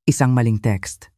Isang maling text.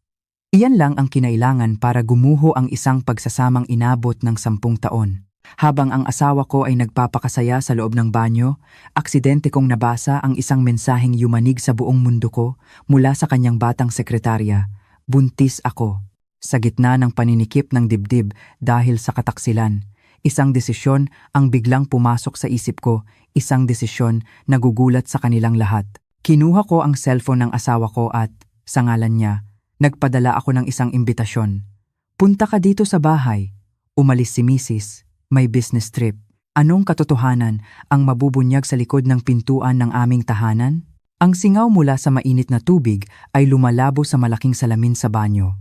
Iyan lang ang kinailangan para gumuho ang isang pagsasamang inabot ng 10 taon. Habang ang asawa ko ay nagpapakasaya sa loob ng banyo, aksidente kong nabasa ang isang mensaheng yumanig sa buong mundo ko mula sa kanyang batang sekretarya. Buntis ako. Sa gitna ng paninikip ng dibdib dahil sa kataksilan. Isang desisyon ang biglang pumasok sa isip ko, isang desisyon na gugulat sa kanilang lahat. Kinuha ko ang cellphone ng asawa ko at, sa ngalan niya, nagpadala ako ng isang imbitasyon. Punta ka dito sa bahay. Umalis si Mrs. May business trip. Anong katotohanan ang mabubunyag sa likod ng pintuan ng aming tahanan? Ang singaw mula sa mainit na tubig ay lumalabo sa malaking salamin sa banyo.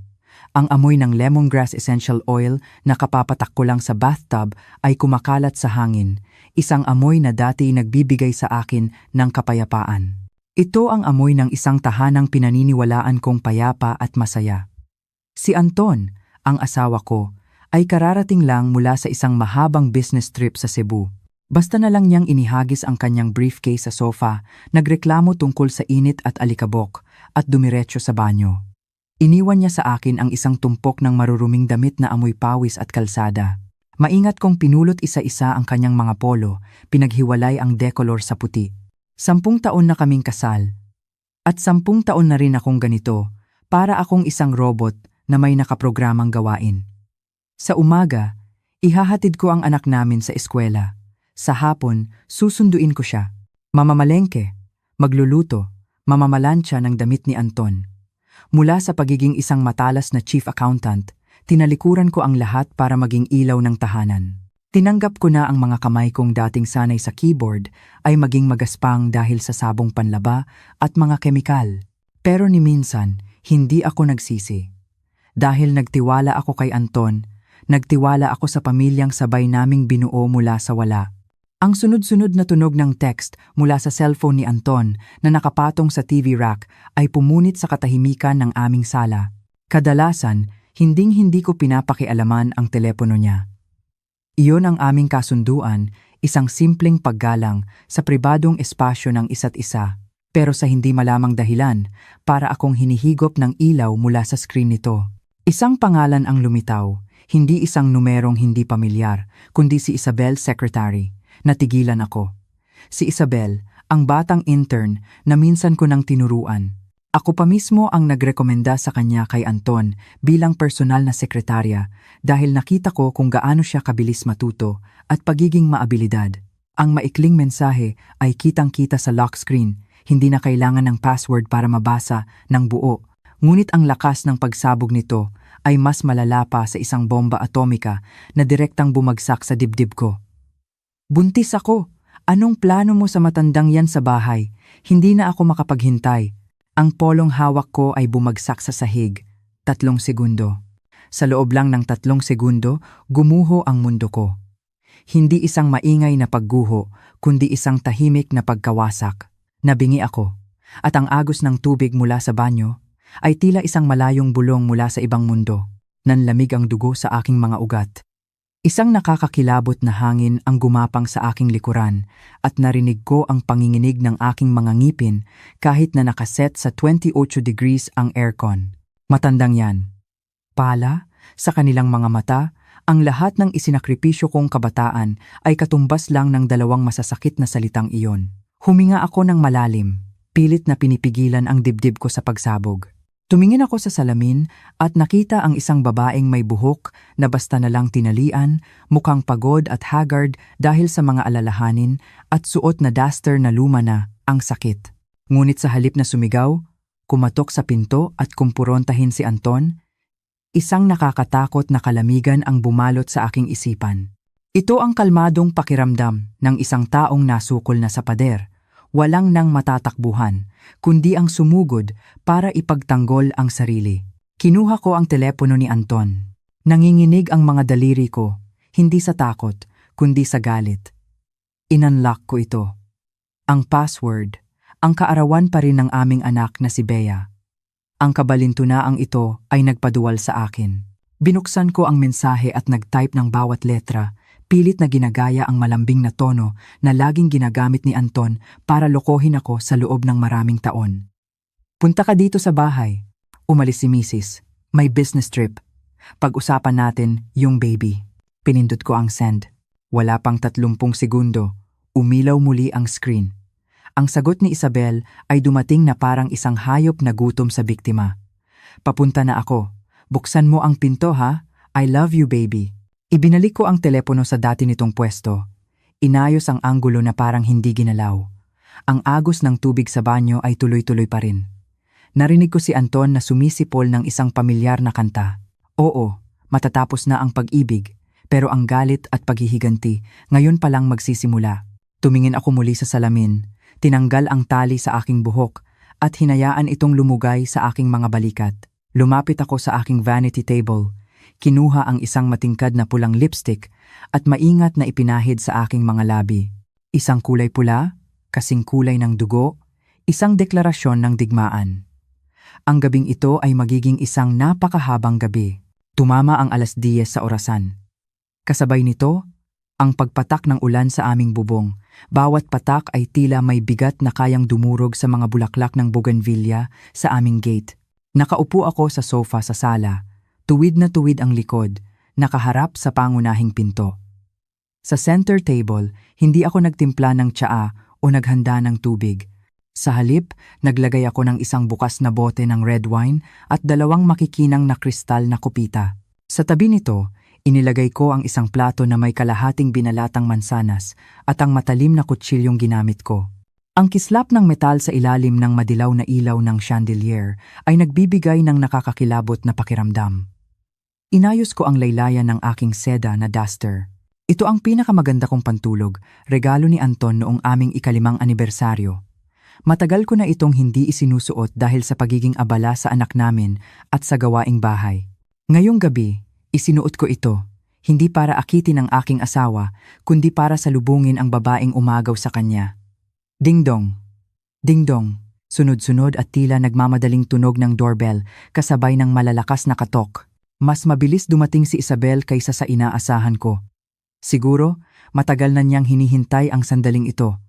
Ang amoy ng lemongrass essential oil na kapapatak ko lang sa bathtub ay kumakalat sa hangin, isang amoy na dati nagbibigay sa akin ng kapayapaan. Ito ang amoy ng isang tahanang pinaniniwalaan kong payapa at masaya. Si Anton, ang asawa ko, ay kararating lang mula sa isang mahabang business trip sa Cebu. Basta na lang niyang inihagis ang kanyang briefcase sa sofa, nagreklamo tungkol sa init at alikabok, at dumiretso sa banyo. Iniwan niya sa akin ang isang tumpok ng maruruming damit na amoy pawis at kalsada. Maingat kong pinulot isa-isa ang kanyang mga polo, pinaghiwalay ang decolor sa puti. 10 taon na kaming kasal. At 10 taon na rin akong ganito, para akong isang robot na may nakaprogramang gawain. Sa umaga, ihahatid ko ang anak namin sa eskwela. Sa hapon, susunduin ko siya. Mamamalengke, magluluto, mamamalansya ng damit ni Anton. Mula sa pagiging isang matalas na chief accountant, tinalikuran ko ang lahat para maging ilaw ng tahanan. Tinanggap ko na ang mga kamay kong dating sanay sa keyboard ay maging magaspang dahil sa sabong panlaba at mga kemikal. Pero ni minsan, hindi ako nagsisi. Dahil nagtiwala ako kay Anton, nagtiwala ako sa pamilyang sabay naming binuo mula sa wala. Ang sunod-sunod na tunog ng text mula sa cellphone ni Anton na nakapatong sa TV rack ay pumunit sa katahimikan ng aming sala. Kadalasan, hinding-hindi ko pinapakialaman ang telepono niya. Iyon ang aming kasunduan, isang simpleng paggalang sa pribadong espasyo ng isa't isa. Pero sa hindi malamang dahilan, para akong hinihigop ng ilaw mula sa screen nito. Isang pangalan ang lumitaw. Hindi isang numerong hindi pamilyar, kundi si Isabel Secretary. Natigilan ako. Si Isabel, ang batang intern na minsan ko nang tinuruan. Ako pa mismo ang nagrekomenda sa kanya kay Anton bilang personal na sekretarya dahil nakita ko kung gaano siya kabilis matuto at pagiging maabilidad. Ang maikling mensahe ay kitang-kita sa lock screen, hindi na kailangan ng password para mabasa ng buo. Ngunit ang lakas ng pagsabog nito ay mas malala pa sa isang bomba atomika na direktang bumagsak sa dibdib ko. Buntis ako! Anong plano mo sa matandang yan sa bahay? Hindi na ako makapaghintay. Ang polong hawak ko ay bumagsak sa sahig. 3 segundo. Sa loob lang ng 3 segundo, gumuho ang mundo ko. Hindi isang maingay na pagguho, kundi isang tahimik na pagkawasak. Nabingi ako. At ang agos ng tubig mula sa banyo ay tila isang malayong bulong mula sa ibang mundo. Nanlamig ang dugo sa aking mga ugat. Isang nakakakilabot na hangin ang gumapang sa aking likuran at narinig ko ang panginginig ng aking mga ngipin kahit na nakaset sa 28 degrees ang aircon. Matandang yan. Pala, sa kanilang mga mata, ang lahat ng isinakripisyo kong kabataan ay katumbas lang ng 2 masasakit na salitang iyon. Huminga ako ng malalim, pilit na pinipigilan ang dibdib ko sa pagsabog. Tumingin ako sa salamin at nakita ang isang babaeng may buhok na basta na lang tinalian, mukhang pagod at haggard dahil sa mga alalahanin at suot na duster na luma na ang sakit. Ngunit sa halip na sumigaw, kumatok sa pinto at kumpurontahin si Anton, isang nakakatakot na kalamigan ang bumalot sa aking isipan. Ito ang kalmadong pakiramdam ng isang taong nasukol na sa pader. Walang nang matatakbuhan, kundi ang sumugod para ipagtanggol ang sarili. Kinuha ko ang telepono ni Anton. Nanginginig ang mga daliri ko, hindi sa takot, kundi sa galit. Inunlock ko ito. Ang password, ang kaarawan pa rin ng aming anak na si Bea. Ang kabalintunaang ito ay nagpaduwal sa akin. Binuksan ko ang mensahe at nag-type ng bawat letra, pilit na ginagaya ang malambing na tono na laging ginagamit ni Anton para lokohin ako sa loob ng maraming taon. Punta ka dito sa bahay. Umalis si Mrs. May business trip. Pag-usapan natin yung baby. Pinindot ko ang send. Wala pang 30 segundo. Umilaw muli ang screen. Ang sagot ni Isabel ay dumating na parang isang hayop na gutom sa biktima. Papunta na ako. Buksan mo ang pinto ha? I love you baby. Ibinalik ko ang telepono sa dati nitong pwesto. Inayos ang anggulo na parang hindi ginalaw. Ang agos ng tubig sa banyo ay tuloy-tuloy pa rin. Narinig ko si Anton na sumisipol ng isang pamilyar na kanta. Oo, matatapos na ang pag-ibig, pero ang galit at paghihiganti ngayon pa lang magsisimula. Tumingin ako muli sa salamin, tinanggal ang tali sa aking buhok at hinayaan itong lumugay sa aking mga balikat. Lumapit ako sa aking vanity table, kinuha ang isang matingkad na pulang lipstick at maingat na ipinahid sa aking mga labi. Isang kulay pula, kasing kulay ng dugo, isang deklarasyon ng digmaan. Ang gabing ito ay magiging isang napakahabang gabi. Tumama ang 10:00 sa orasan. Kasabay nito, ang pagpatak ng ulan sa aming bubong. Bawat patak ay tila may bigat na kayang dumurog sa mga bulaklak ng bougainvillea sa aming gate. Nakaupo ako sa sofa sa sala, tuwid na tuwid ang likod, nakaharap sa pangunahing pinto. Sa center table, hindi ako nagtimpla ng tsaa o naghanda ng tubig. Sa halip, naglagay ako ng isang bukas na bote ng red wine at 2 makikinang na kristal na kupita. Sa tabi nito, inilagay ko ang isang plato na may kalahating binalatang mansanas at ang matalim na kutsilyong ginamit ko. Ang kislap ng metal sa ilalim ng madilaw na ilaw ng chandelier ay nagbibigay ng nakakakilabot na pakiramdam. Inayos ko ang laylayan ng aking seda na duster. Ito ang pinakamaganda kong pantulog, regalo ni Anton noong aming 5th anibersaryo. Matagal ko na itong hindi isinusuot dahil sa pagiging abala sa anak namin at sa gawaing bahay. Ngayong gabi, isinuot ko ito, hindi para akitin ang aking asawa, kundi para salubungin ang babaeng umagaw sa kanya. Ding-dong! Ding-dong! Sunod-sunod at tila nagmamadaling tunog ng doorbell kasabay ng malalakas na katok. Mas mabilis dumating si Isabel kaysa sa inaasahan ko. Siguro, matagal na niyang hinihintay ang sandaling ito.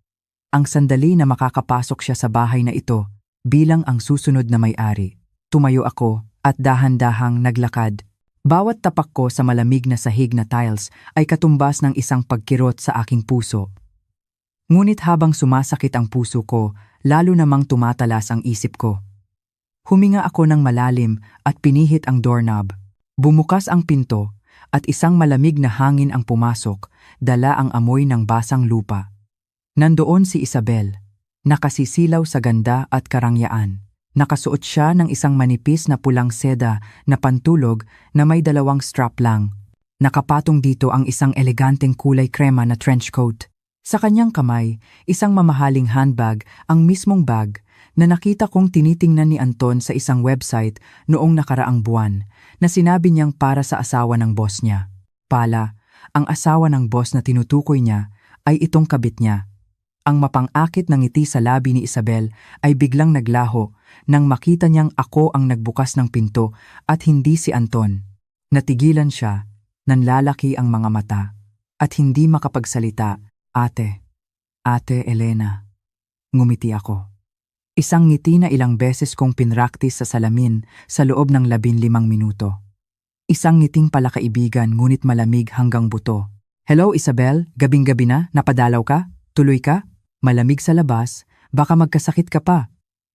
Ang sandali na makakapasok siya sa bahay na ito bilang ang susunod na may-ari. Tumayo ako at dahan-dahang naglakad. Bawat tapak ko sa malamig na sahig na tiles ay katumbas ng isang pagkirot sa aking puso. Ngunit habang sumasakit ang puso ko, lalo namang tumatalas ang isip ko. Huminga ako ng malalim at pinihit ang doorknob. Bumukas ang pinto at isang malamig na hangin ang pumasok, dala ang amoy ng basang lupa. Nandoon si Isabel, nakasisilaw sa ganda at karangyaan. Nakasuot siya ng isang manipis na pulang seda na pantulog na may 2 strap lang. Nakapatong dito ang isang eleganteng kulay krema na trench coat. Sa kanyang kamay, isang mamahaling handbag, ang mismong bag na nakita kong tinitingnan ni Anton sa isang website noong nakaraang buwan na sinabi niyang para sa asawa ng boss niya. Pala, ang asawa ng boss na tinutukoy niya ay itong kabit niya. Ang mapang-akit ng ngiti sa labi ni Isabel ay biglang naglaho nang makita niyang ako ang nagbukas ng pinto at hindi si Anton. Natigilan siya, nanlalaki ang mga mata, at hindi makapagsalita. Ate Elena. Ngumiti ako. Isang ngiti na ilang beses kong pinraktis sa salamin sa loob ng 15 minuto. Isang ngiting palakaibigan ngunit malamig hanggang buto. Hello Isabel, gabing-gabi na, napadalaw ka? Tuloy ka? Malamig sa labas, baka magkasakit ka pa.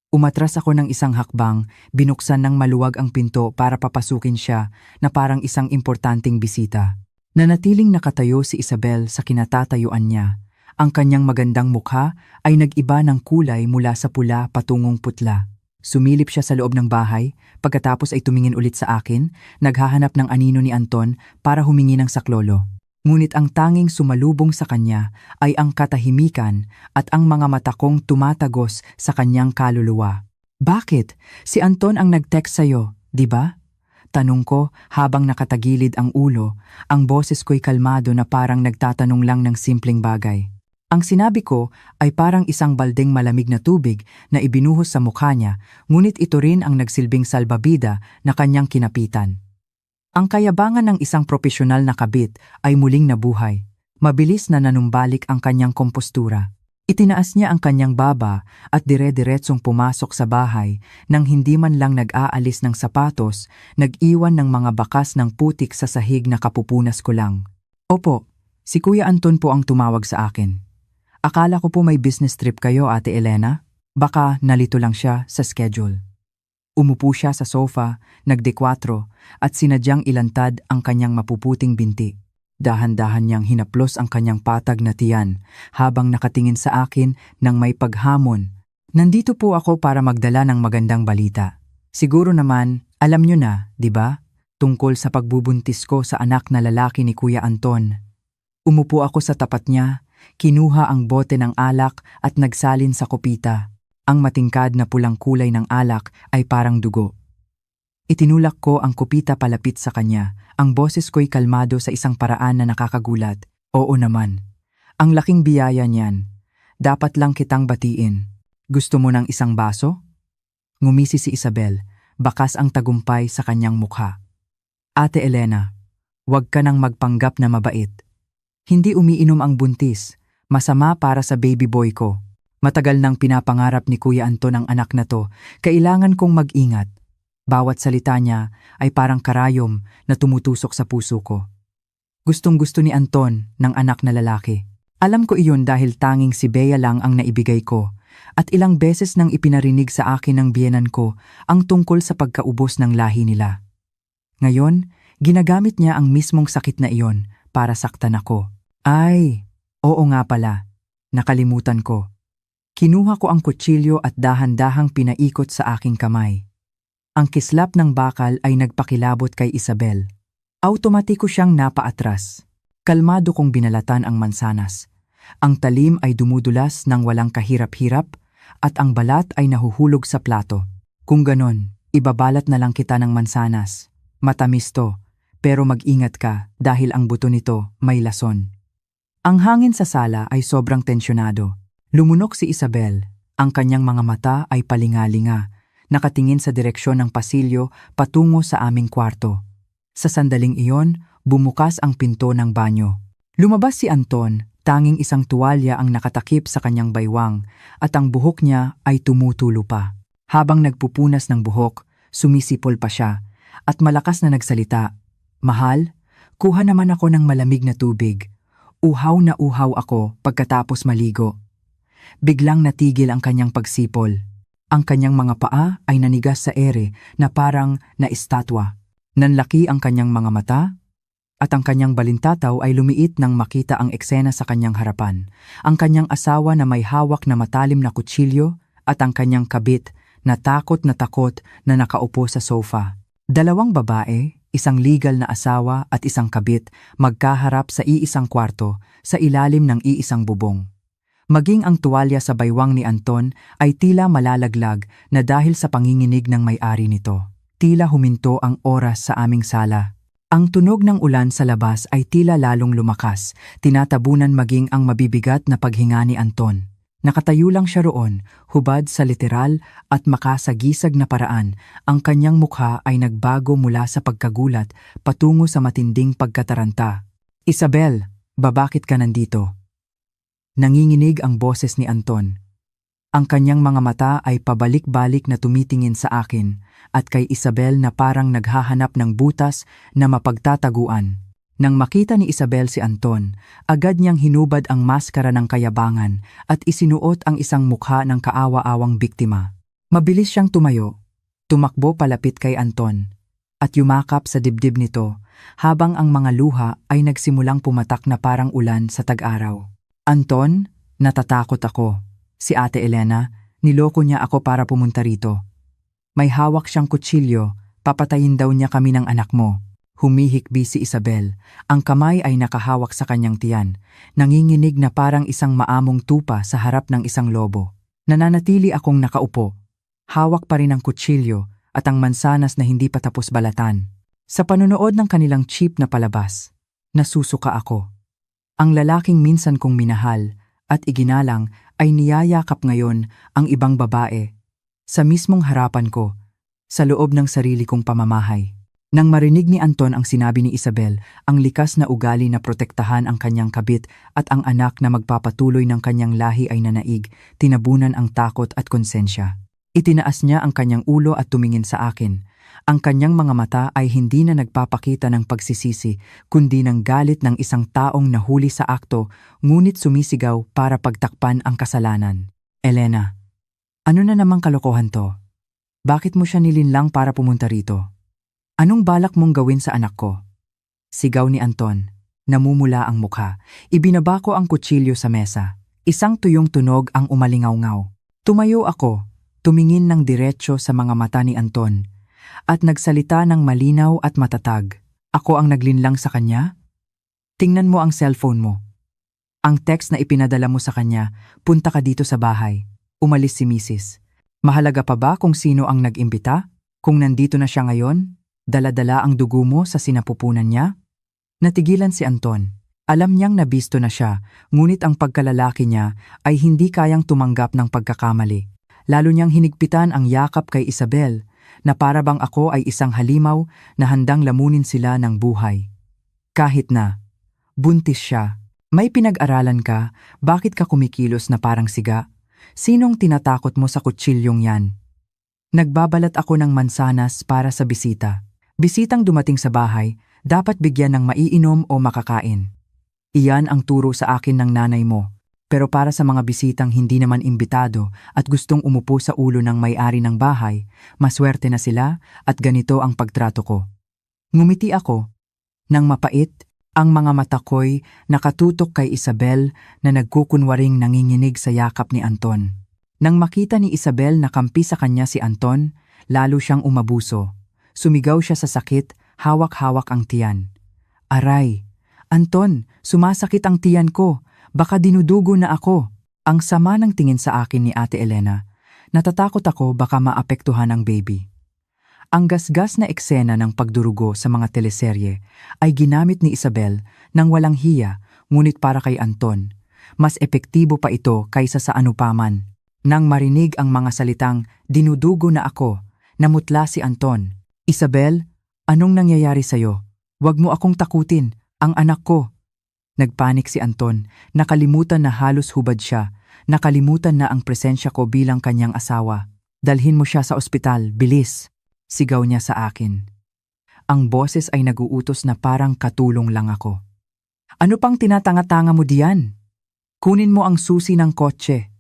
Umatras ako ng isang hakbang, binuksan ng maluwag ang pinto para papasukin siya na parang isang importanteng bisita. Nanatiling nakatayo si Isabel sa kinatatayuan niya. Ang kanyang magandang mukha ay nag-iba ng kulay mula sa pula patungong putla. Sumilip siya sa loob ng bahay, pagkatapos ay tumingin ulit sa akin, naghahanap ng anino ni Anton para humingi ng saklolo. Ngunit ang tanging sumalubong sa kanya ay ang katahimikan at ang mga mata kong tumatagos sa kanyang kaluluwa. Bakit? Si Anton ang nag-text sa'yo, di ba? Tanong ko habang nakatagilid ang ulo, ang boses ko'y kalmado na parang nagtatanong lang ng simpleng bagay. Ang sinabi ko ay parang isang baldeng malamig na tubig na ibinuhos sa mukha niya, ngunit ito rin ang nagsilbing salbabida na kanyang kinapitan. Ang kayabangan ng isang propesyonal na kabit ay muling nabuhay. Mabilis na nanumbalik ang kanyang kompostura. Itinaas niya ang kanyang baba at dire-diretsong pumasok sa bahay nang hindi man lang nag-aalis ng sapatos, nag-iwan ng mga bakas ng putik sa sahig na kapupunas ko lang. Opo, si Kuya Anton po ang tumawag sa akin. Akala ko po may business trip kayo, Ate Elena. Baka nalito lang siya sa schedule. Umupo siya sa sofa, nagdekwatro at sinadyang ilantad ang kanyang mapuputing binti. Dahan-dahan niyang hinaplos ang kanyang patag na tiyan habang nakatingin sa akin ng may paghamon. Nandito po ako para magdala ng magandang balita. Siguro naman, alam niyo na, di ba? Tungkol sa pagbubuntis ko sa anak na lalaki ni Kuya Anton. Umupo ako sa tapat niya, kinuha ang bote ng alak at nagsalin sa kopita. Ang matingkad na pulang kulay ng alak ay parang dugo. Itinulak ko ang kopita palapit sa kanya. Ang boses ko'y kalmado sa isang paraan na nakakagulat. Oo naman. Ang laking biyaya niyan. Dapat lang kitang batiin. Gusto mo ng isang baso? Ngumisi si Isabel. Bakas ang tagumpay sa kanyang mukha. Ate Elena, huwag ka nang magpanggap na mabait. Hindi umiinom ang buntis. Masama para sa baby boy ko. Matagal nang pinapangarap ni Kuya Anton ang anak na to. Kailangan kong mag-ingat. Bawat salita niya ay parang karayom na tumutusok sa puso ko. Gustong-gusto ni Anton ng anak na lalaki. Alam ko iyon dahil tanging si Bea lang ang naibigay ko at ilang beses nang ipinarinig sa akin ng biyenan ko ang tungkol sa pagkaubos ng lahi nila. Ngayon, ginagamit niya ang mismong sakit na iyon para saktan ako. Ay, oo nga pala. Nakalimutan ko. Kinuha ko ang kutsilyo at dahan-dahang pinaikot sa aking kamay. Ang kislap ng bakal ay nagpakilabot kay Isabel. Automatiko siyang napaatras. Kalmado kong binalatan ang mansanas. Ang talim ay dumudulas ng walang kahirap-hirap at ang balat ay nahuhulog sa plato. Kung ganon, ibabalat na lang kita ng mansanas. Matamis to, pero mag-ingat ka dahil ang buto nito may lason. Ang hangin sa sala ay sobrang tensyonado. Lumunok si Isabel. Ang kanyang mga mata ay palingalinga. Nakatingin sa direksyon ng pasilyo patungo sa aming kwarto. Sa sandaling iyon, bumukas ang pinto ng banyo. Lumabas si Anton, tanging isang tuwalya ang nakatakip sa kanyang baywang at ang buhok niya ay tumutulo pa. Habang nagpupunas ng buhok, sumisipol pa siya at malakas na nagsalita. Mahal, kuha naman ako ng malamig na tubig. Uhaw na uhaw ako pagkatapos maligo. Biglang natigil ang kanyang pagsipol. Ang kanyang mga paa ay nanigas sa ere na parang naistatwa. Nanlaki ang kanyang mga mata at ang kanyang balintataw ay lumiit nang makita ang eksena sa kanyang harapan. Ang kanyang asawa na may hawak na matalim na kutsilyo at ang kanyang kabit na takot na nakaupo sa sofa. Dalawang babae, isang legal na asawa at isang kabit magkaharap sa iisang kwarto sa ilalim ng iisang bubong. Maging ang tuwalya sa baywang ni Anton ay tila malalaglag na dahil sa panginginig ng may-ari nito. Tila huminto ang oras sa aming sala. Ang tunog ng ulan sa labas ay tila lalong lumakas, tinatabunan maging ang mabibigat na paghinga ni Anton. Nakatayo lang siya roon, hubad sa literal at makasagisag na paraan. Ang kanyang mukha ay nagbago mula sa pagkagulat patungo sa matinding pagkataranta. Isabel, bakit ka nandito? Nanginginig ang boses ni Anton. Ang kanyang mga mata ay pabalik-balik na tumitingin sa akin at kay Isabel na parang naghahanap ng butas na mapagtataguan. Nang makita ni Isabel si Anton, agad niyang hinubad ang maskara ng kayabangan at isinuot ang isang mukha ng kaawa-awang biktima. Mabilis siyang tumayo, tumakbo palapit kay Anton at yumakap sa dibdib nito habang ang mga luha ay nagsimulang pumatak na parang ulan sa tag-araw. Anton, natatakot ako. Si Ate Elena, niloko niya ako para pumunta rito. May hawak siyang kutsilyo, papatayin daw niya kami ng anak mo. Humihikbi si Isabel. Ang kamay ay nakahawak sa kanyang tiyan, nanginginig na parang isang maamong tupa sa harap ng isang lobo. Nananatili akong nakaupo. Hawak pa rin ang kutsilyo at ang mansanas na hindi pa tapos balatan. Sa panunood ng kanilang cheap na palabas, nasusuka ako. Ang lalaking minsan kong minahal at iginalang ay niyayakap ngayon ang ibang babae sa mismong harapan ko, sa loob ng sarili kong pamamahay. Nang marinig ni Anton ang sinabi ni Isabel, ang likas na ugali na protektahan ang kanyang kabit at ang anak na magpapatuloy ng kanyang lahi ay nanaig, tinabunan ang takot at konsensya. Itinaas niya ang kanyang ulo at tumingin sa akin. Ang kanyang mga mata ay hindi na nagpapakita ng pagsisisi, kundi ng galit ng isang taong nahuli sa akto, ngunit sumisigaw para pagtakpan ang kasalanan. Elena, ano na namang kalokohan to? Bakit mo siya nilinlang para pumunta rito? Anong balak mong gawin sa anak ko? Sigaw ni Anton. Namumula ang mukha. Ibinaba ko ang kutsilyo sa mesa. Isang tuyong tunog ang umalingaw-ngaw. Tumayo ako, tumingin ng diretsyo sa mga mata ni Anton, at nagsalita ng malinaw at matatag. Ako ang naglinlang sa kanya? Tingnan mo ang cellphone mo. Ang text na ipinadala mo sa kanya, punta ka dito sa bahay. Umalis si Mrs. Mahalaga pa ba kung sino ang nag-imbita? Kung nandito na siya ngayon? Dala-dala ang dugo mo sa sinapupunan niya? Natigilan si Anton. Alam niyang nabisto na siya, ngunit ang pagkalalaki niya ay hindi kayang tumanggap ng pagkakamali. Lalo niyang hinigpitan ang yakap kay Isabel, na para bang ako ay isang halimaw na handang lamunin sila ng buhay. Kahit na, buntis siya. May pinag-aralan ka, bakit ka kumikilos na parang siga? Sinong tinatakot mo sa kutsilyong yan? Nagbabalat ako ng mansanas para sa bisita. Bisitang dumating sa bahay, dapat bigyan ng maiinom o makakain. Iyan ang turo sa akin ng nanay mo. Pero para sa mga bisitang hindi naman imbitado at gustong umupo sa ulo ng may-ari ng bahay, maswerte na sila at ganito ang pagtrato ko. Ngumiti ako. Nang mapait, ang mga mata ko'y nakatutok kay Isabel na nagkukunwaring nanginginig sa yakap ni Anton. Nang makita ni Isabel na kampi sa kanya si Anton, lalo siyang umabuso. Sumigaw siya sa sakit, hawak-hawak ang tiyan. Aray! Anton, sumasakit ang tiyan ko. Baka dinudugo na ako. Ang sama ng tingin sa akin ni Ate Elena. Natatakot ako baka maapektuhan ang baby. Ang gasgas na eksena ng pagdurugo sa mga teleserye ay ginamit ni Isabel nang walang hiya, ngunit para kay Anton. Mas epektibo pa ito kaysa sa anupaman. Nang marinig ang mga salitang, dinudugo na ako, namutla si Anton. Isabel, anong nangyayari sa'yo? Huwag mo akong takutin, ang anak ko. Nagpanik si Anton, nakalimutan na halos hubad siya, nakalimutan na ang presensya ko bilang kanyang asawa. Dalhin mo siya sa ospital, bilis, sigaw niya sa akin. Ang boses ay naguutos na parang katulong lang ako. Ano pang tinatanga-tanga mo diyan? Kunin mo ang susi ng kotse.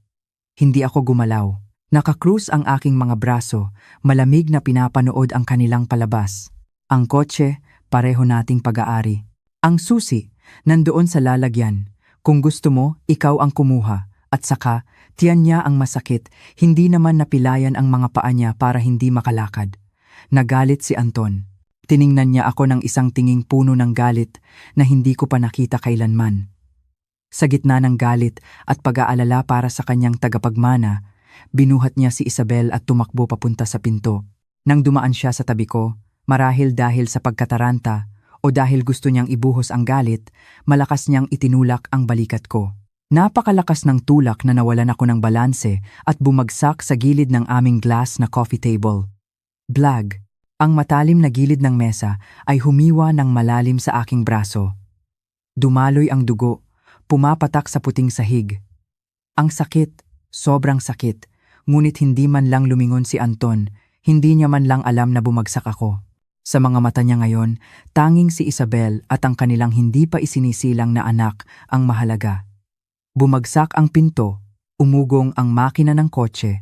Hindi ako gumalaw. Nakakrus ang aking mga braso, malamig na pinapanood ang kanilang palabas. Ang kotse, pareho nating pag-aari. Ang susi, nandoon sa lalagyan. Kung gusto mo, ikaw ang kumuha. At saka, tiyan niya ang masakit, hindi naman napilayan ang mga paa niya para hindi makalakad. Nagalit si Anton. Tiningnan niya ako ng isang tinging puno ng galit na hindi ko pa nakita kailanman. Sa gitna ng galit at pag-aalala para sa kanyang tagapagmana, binuhat niya si Isabel at tumakbo papunta sa pinto. Nang dumaan siya sa tabi ko, marahil dahil sa pagkataranta o dahil gusto niyang ibuhos ang galit, malakas niyang itinulak ang balikat ko. Napakalakas ng tulak na nawalan ako ng balanse at bumagsak sa gilid ng aming glass na coffee table. Blag! Ang matalim na gilid ng mesa ay humiwa ng malalim sa aking braso. Dumaloy ang dugo, pumapatak sa puting sahig. Ang sakit, sobrang sakit, ngunit hindi man lang lumingon si Anton, hindi niya man lang alam na bumagsak ako. Sa mga mata niya ngayon, tanging si Isabel at ang kanilang hindi pa isinisilang na anak ang mahalaga. Bumagsak ang pinto, umugong ang makina ng kotse,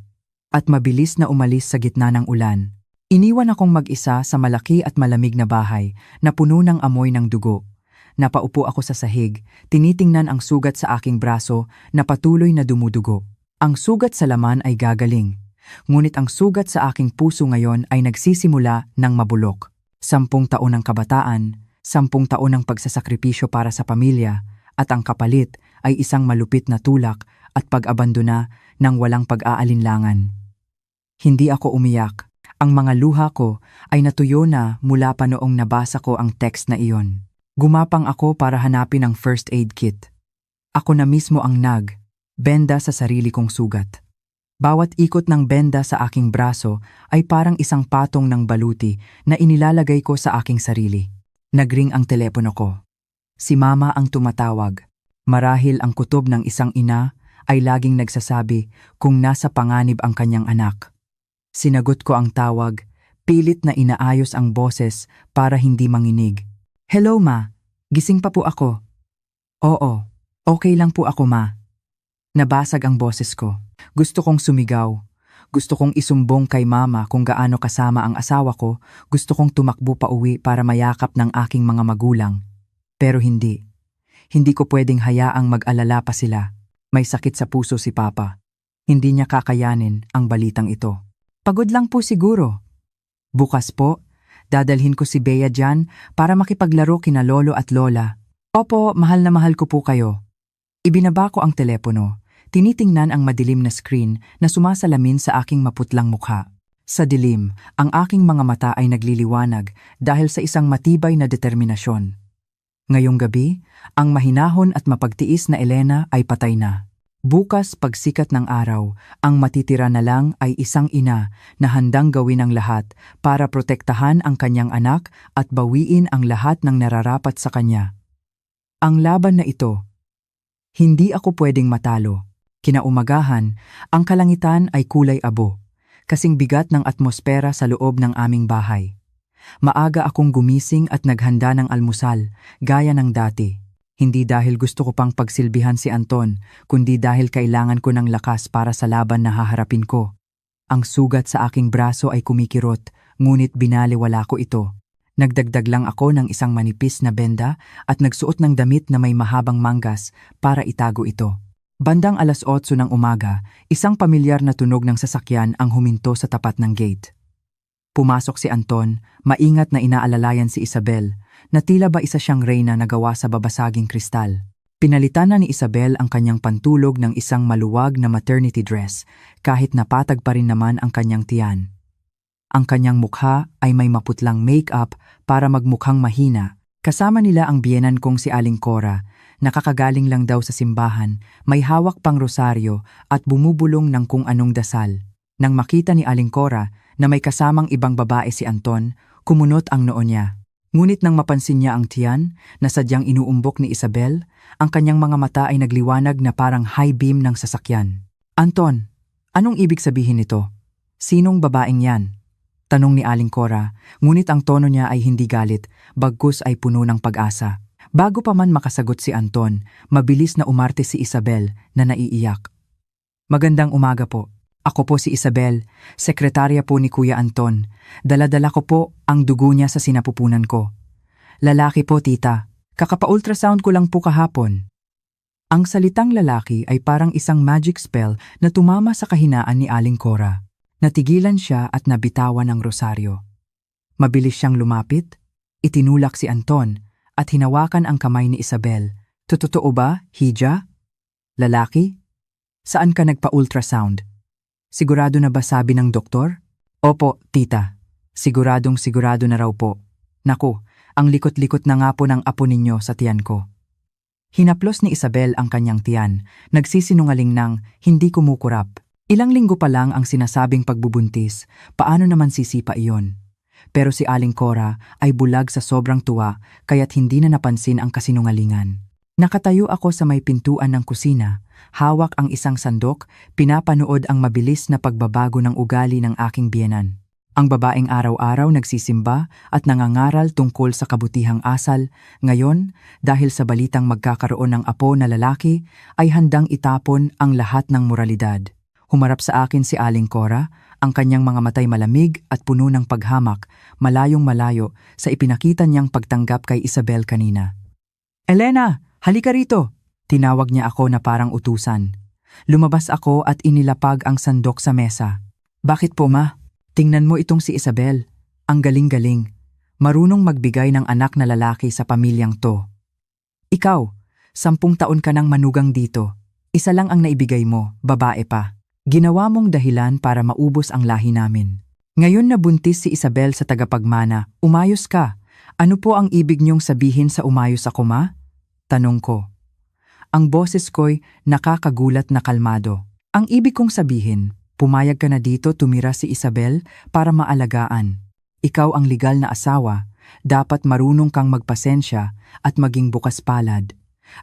at mabilis na umalis sa gitna ng ulan. Iniwan akong mag-isa sa malaki at malamig na bahay na puno ng amoy ng dugo. Napaupo ako sa sahig, tinitingnan ang sugat sa aking braso na patuloy na dumudugo. Ang sugat sa laman ay gagaling, ngunit ang sugat sa aking puso ngayon ay nagsisimula ng mabulok. 10 taon ng kabataan, 10 taon ng pagsasakripisyo para sa pamilya, at ang kapalit ay isang malupit na tulak at pag-abandona ng walang pag-aalinlangan. Hindi ako umiyak. Ang mga luha ko ay natuyo na mula pa noong nabasa ko ang text na iyon. Gumapang ako para hanapin ang first aid kit. Ako na mismo ang benda sa sarili kong sugat. Bawat ikot ng benda sa aking braso ay parang isang patong ng baluti na inilalagay ko sa aking sarili. Nagring ang telepono ko. Si Mama ang tumatawag. Marahil ang kutob ng isang ina ay laging nagsasabi kung nasa panganib ang kanyang anak. Sinagot ko ang tawag, pilit na inaayos ang boses para hindi manginig. "Hello, Ma. Gising pa po ako." "Oo, okay lang po ako, Ma." Nabasag ang boses ko. Gusto kong sumigaw. Gusto kong isumbong kay Mama kung gaano kasama ang asawa ko. Gusto kong tumakbo pa uwi para mayakap ng aking mga magulang. Pero hindi. Hindi ko pwedeng hayaang mag-alala pa sila. May sakit sa puso si Papa. Hindi niya kakayanin ang balitang ito. "Pagod lang po siguro." "Bukas po, dadalhin ko si Bea dyan para makipaglaro kina lolo at lola." "Opo, mahal na mahal ko po kayo." Ibinaba ko ang telepono. Tinitingnan ang madilim na screen na sumasalamin sa aking maputlang mukha. Sa dilim, ang aking mga mata ay nagliliwanag dahil sa isang matibay na determinasyon. Ngayong gabi, ang mahinahon at mapagtiis na Elena ay patay na. Bukas, pagsikat ng araw, ang matitira na lang ay isang ina na handang gawin ang lahat para protektahan ang kanyang anak at bawiin ang lahat ng nararapat sa kanya. Ang laban na ito, hindi ako pwedeng matalo. Kinaumagahan, ang kalangitan ay kulay abo, kasing bigat ng atmosfera sa loob ng aming bahay. Maaga akong gumising at naghanda ng almusal, gaya ng dati. Hindi dahil gusto ko pang pagsilbihan si Anton, kundi dahil kailangan ko ng lakas para sa laban na haharapin ko. Ang sugat sa aking braso ay kumikirot, ngunit binaliwala ko ito. Nagdagdag lang ako ng isang manipis na benda at nagsuot ng damit na may mahabang manggas para itago ito. Bandang 8:00 ng umaga, isang pamilyar na tunog ng sasakyan ang huminto sa tapat ng gate. Pumasok si Anton, maingat na inaalalayan si Isabel, na tila ba isa siyang reyna na gawa sa babasaging kristal. Pinalitan na ni Isabel ang kanyang pantulog ng isang maluwag na maternity dress, kahit napatag pa rin naman ang kanyang tiyan. Ang kanyang mukha ay may maputlang make-up para magmukhang mahina. Kasama nila ang biyenan kong si Aling Cora, nakakagaling lang daw sa simbahan, may hawak pang rosaryo at bumubulong ng kung anong dasal. Nang makita ni Aling Cora na may kasamang ibang babae si Anton, kumunot ang noo niya. Ngunit nang mapansin niya ang tiyan na sadyang inuumbok ni Isabel, ang kanyang mga mata ay nagliwanag na parang high beam ng sasakyan. "Anton, anong ibig sabihin nito? Sinong babaeng yan?" Tanong ni Aling Cora, ngunit ang tono niya ay hindi galit, bagkus ay puno ng pag-asa. Bago pa man makasagot si Anton, mabilis na umarte si Isabel na naiiyak. "Magandang umaga po. Ako po si Isabel, sekretarya po ni Kuya Anton. Dala-dala ko po ang dugo niya sa sinapupunan ko." "Lalaki po, tita. Kakapa-ultrasound ko lang po kahapon." Ang salitang lalaki ay parang isang magic spell na tumama sa kahinaan ni Aling Cora. Natigilan siya at nabitawan ang rosaryo. Mabilis siyang lumapit, itinulak si Anton, at hinawakan ang kamay ni Isabel. "Totoo ba, Hija? Lalaki? Saan ka nagpa-ultrasound? Sigurado na ba sabi ng doktor?" "Opo, tita. Sigurado na raw po. Naku, ang likot-likot na nga po ng apo ninyo sa tiyan ko." Hinaplos ni Isabel ang kanyang tiyan, nagsisinungaling ng hindi kumukurap. Ilang linggo pa lang ang sinasabing pagbubuntis, paano naman sisipa iyon? Pero si Aling Cora ay bulag sa sobrang tuwa kaya't hindi na napansin ang kasinungalingan. Nakatayo ako sa may pintuan ng kusina, hawak ang isang sandok, pinapanood ang mabilis na pagbabago ng ugali ng aking biyenan. Ang babaeng araw-araw nagsisimba at nangangaral tungkol sa kabutihang asal, ngayon, dahil sa balitang magkakaroon ng apo na lalaki, ay handang itapon ang lahat ng moralidad. Humarap sa akin si Aling Cora, ang kanyang mga matay malamig at puno ng paghamak, malayong malayo sa ipinakita niyang pagtanggap kay Isabel kanina. "Elena, halika rito!" Tinawag niya ako na parang utusan. Lumabas ako at inilapag ang sandok sa mesa. "Bakit po, Ma? Tingnan mo itong si Isabel. Ang galing-galing. Marunong magbigay ng anak na lalaki sa pamilyang to. Ikaw, 10 taon ka nang manugang dito. Isa lang ang naibigay mo, babae pa. Ginawa mong dahilan para maubos ang lahi namin. Ngayon na buntis si Isabel sa tagapagmana, umayos ka. Ano po ang ibig niyong sabihin sa umayos ako, Ma?" Tanong ko. Ang boses ko'y nakakagulat na kalmado. "Ang ibig kong sabihin, Pumayag ka na dito tumira si Isabel para maalagaan. Ikaw ang legal na asawa, dapat marunong kang magpasensya at maging bukas palad.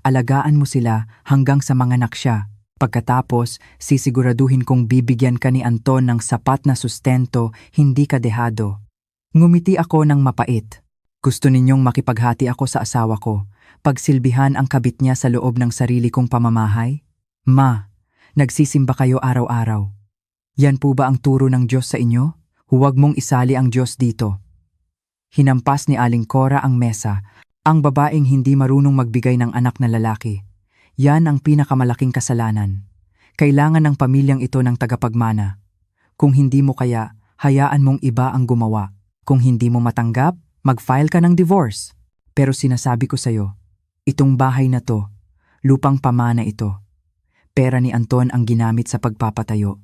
Alagaan mo sila hanggang sa manganak siya. Pagkatapos, sisiguraduhin kong bibigyan ka ni Anton ng sapat na sustento, hindi ka dehado. Ngumiti ako ng mapait. Gusto ninyong makipaghati ako sa asawa ko, pagsilbihan ang kabit niya sa loob ng sarili kong pamamahay? Ma, nagsisimba kayo araw-araw. Yan po ba ang turo ng Diyos sa inyo? Huwag mong isali ang Diyos dito. Hinampas ni Aling Cora ang mesa, ang babaeng hindi marunong magbigay ng anak na lalaki. Yan ang pinakamalaking kasalanan. Kailangan ng pamilyang ito ng tagapagmana. Kung hindi mo kaya, hayaan mong iba ang gumawa. Kung hindi mo matanggap, mag-file ka ng divorce. Pero sinasabi ko sa'yo, itong bahay na to, lupang pamana ito. Pera ni Anton ang ginamit sa pagpapatayo.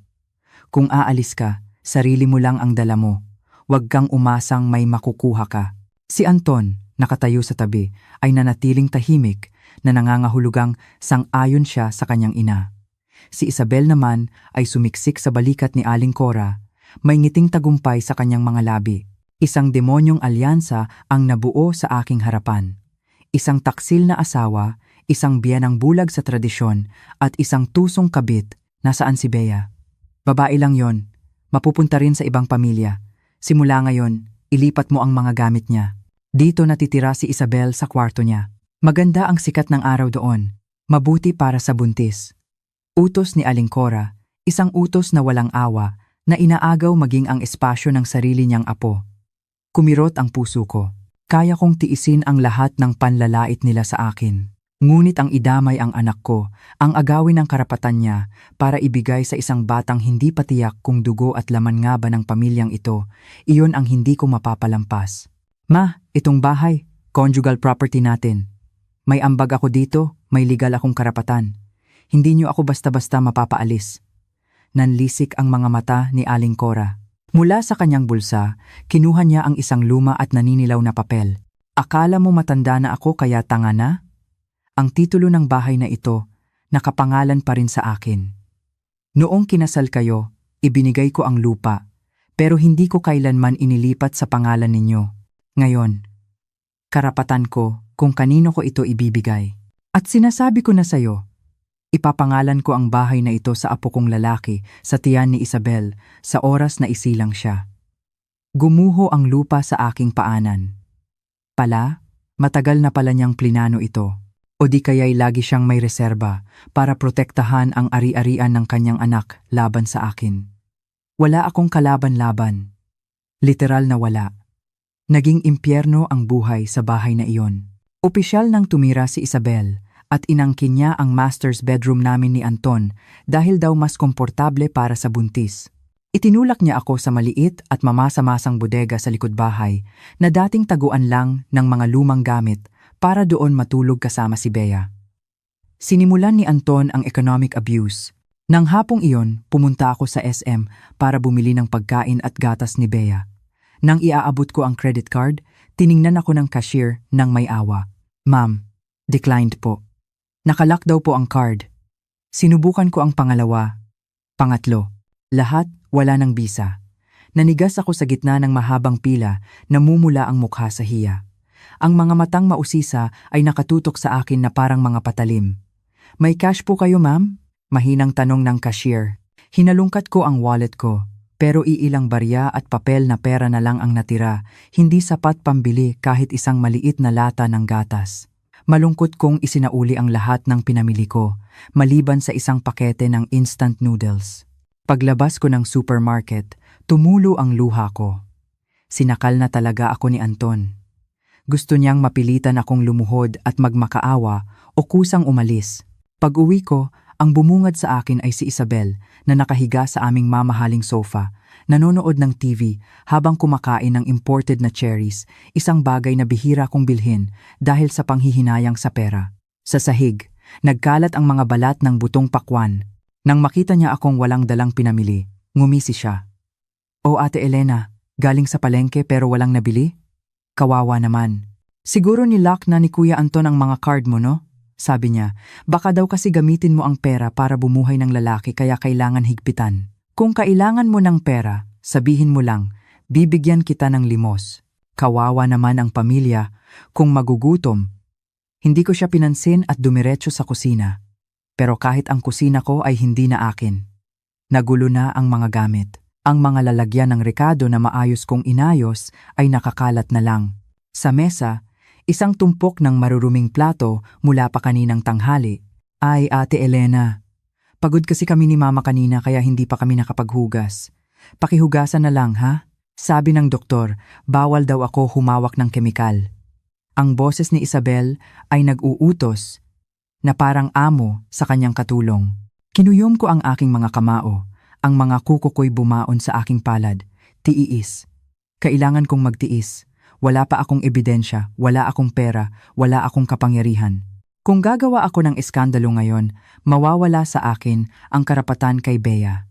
Kung aalis ka, sarili mo lang ang dala mo. Huwag kang umasang may makukuha ka. Si Anton, nakatayo sa tabi, ay nanatiling tahimik na nangangahulugang sang-ayon siya sa kanyang ina. Si Isabel naman ay sumiksik sa balikat ni Aling Cora, may ngiting tagumpay sa kanyang mga labi. Isang demonyong alyansa ang nabuo sa aking harapan. Isang taksil na asawa, isang biyanang bulag sa tradisyon, at isang tusong kabit. Nasaan si Bea? Babae lang yon, mapupunta rin sa ibang pamilya. Simula ngayon, ilipat mo ang mga gamit niya. Dito natitira si Isabel sa kwarto niya. Maganda ang sikat ng araw doon, mabuti para sa buntis. Utos ni Aling Cora, isang utos na walang awa, na inaagaw maging ang espasyo ng sarili niyang apo. Kumirot ang puso ko. Kaya kong tiisin ang lahat ng panlalait nila sa akin. Ngunit ang idamay ang anak ko, ang agawin ang karapatan niya para ibigay sa isang batang hindi patiyak kung dugo at laman nga ba ng pamilyang ito, iyon ang hindi ko mapapalampas. Ma, itong bahay, conjugal property natin. May ambag ako dito, may legal akong karapatan. Hindi niyo ako basta-basta mapapaalis. Nanlisik ang mga mata ni Aling Cora. Mula sa kanyang bulsa, kinuha niya ang isang luma at naninilaw na papel. Akala mo matanda na ako kaya tanga na? Ang titulo ng bahay na ito, nakapangalan pa rin sa akin. Noong kinasal kayo, ibinigay ko ang lupa, pero hindi ko kailanman inilipat sa pangalan ninyo. Ngayon, karapatan ko kung kanino ko ito ibibigay. At sinasabi ko na sa'yo, ipapangalan ko ang bahay na ito sa apo kong lalaki sa tiyan ni Isabel sa oras na isilang siya. Gumuho ang lupa sa aking paanan. Pala, matagal na pala niyang plinano ito. O di kaya'y lagi siyang may reserba para protektahan ang ari-arian ng kanyang anak laban sa akin. Wala akong kalaban-laban. Literal na wala. Naging impyerno ang buhay sa bahay na iyon. Opisyal nang tumira si Isabel at inangkin niya ang master's bedroom namin ni Anton dahil daw mas komportable para sa buntis. Itinulak niya ako sa maliit at mamasa-masang bodega sa likod bahay na dating taguan lang ng mga lumang gamit para doon matulog kasama si Bea. Sinimulan ni Anton ang economic abuse. Nang hapong iyon, pumunta ako sa SM para bumili ng pagkain at gatas ni Bea. Nang iaabot ko ang credit card, tiningnan ako ng cashier nang may awa. Ma'am, declined po. Nakalock daw po ang card. Sinubukan ko ang pangalawa. Pangatlo. Lahat wala ng bisa. Nanigas ako sa gitna ng mahabang pila, namumula ang mukha sa hiya. Ang mga matang mausisa ay nakatutok sa akin na parang mga patalim. May cash po kayo, ma'am? Mahinang tanong ng cashier. Hinalungkat ko ang wallet ko, pero iilang barya at papel na pera na lang ang natira, hindi sapat pambili kahit isang maliit na lata ng gatas. Malungkot kong isinauli ang lahat ng pinamili ko, maliban sa isang pakete ng instant noodles. Paglabas ko ng supermarket, tumulo ang luha ko. Sinakal na talaga ako ni Anton. Gusto niyang mapilitan akong lumuhod at magmakaawa o kusang umalis. Pag-uwi ko, ang bumungad sa akin ay si Isabel na nakahiga sa aming mamahaling sofa, nanonood ng TV habang kumakain ng imported na cherries, isang bagay na bihira kong bilhin dahil sa panghihinayang sa pera. Sa sahig, nagkalat ang mga balat ng butong pakwan. Nang makita niya akong walang dalang pinamili, ngumisi siya. "O Ate Elena, galing sa palengke pero walang nabili?" Kawawa naman. "Siguro nilock na ni Kuya Anton ang mga card mo, no?" Sabi niya, "Baka daw kasi gamitin mo ang pera para bumuhay ng lalaki kaya kailangan higpitan." Kung kailangan mo ng pera, sabihin mo lang, bibigyan kita ng limos. Kawawa naman ang pamilya kung magugutom. Hindi ko siya pinansin at dumiretso sa kusina. Pero kahit ang kusina ko ay hindi na akin. Nagulo na ang mga gamit. Ang mga lalagyan ng rekado na maayos kong inayos ay nakakalat na lang. Sa mesa, isang tumpok ng maruruming plato mula pa kaninang tanghali. Ay, Ate Elena, pagod kasi kami ni Mama kanina kaya hindi pa kami nakapaghugas. Pakihugasan na lang, ha? Sabi ng doktor, bawal daw ako humawak ng kemikal. Ang boses ni Isabel ay nag-uutos na parang amo sa kanyang katulong. Kinuyom ko ang aking mga kamao, ang mga kuko ko'y bumaon sa aking palad. Tiis. Kailangan kong magtiis. Wala pa akong ebidensya, wala akong pera, wala akong kapangyarihan. Kung gagawa ako ng eskandalo ngayon, mawawala sa akin ang karapatan kay Bea.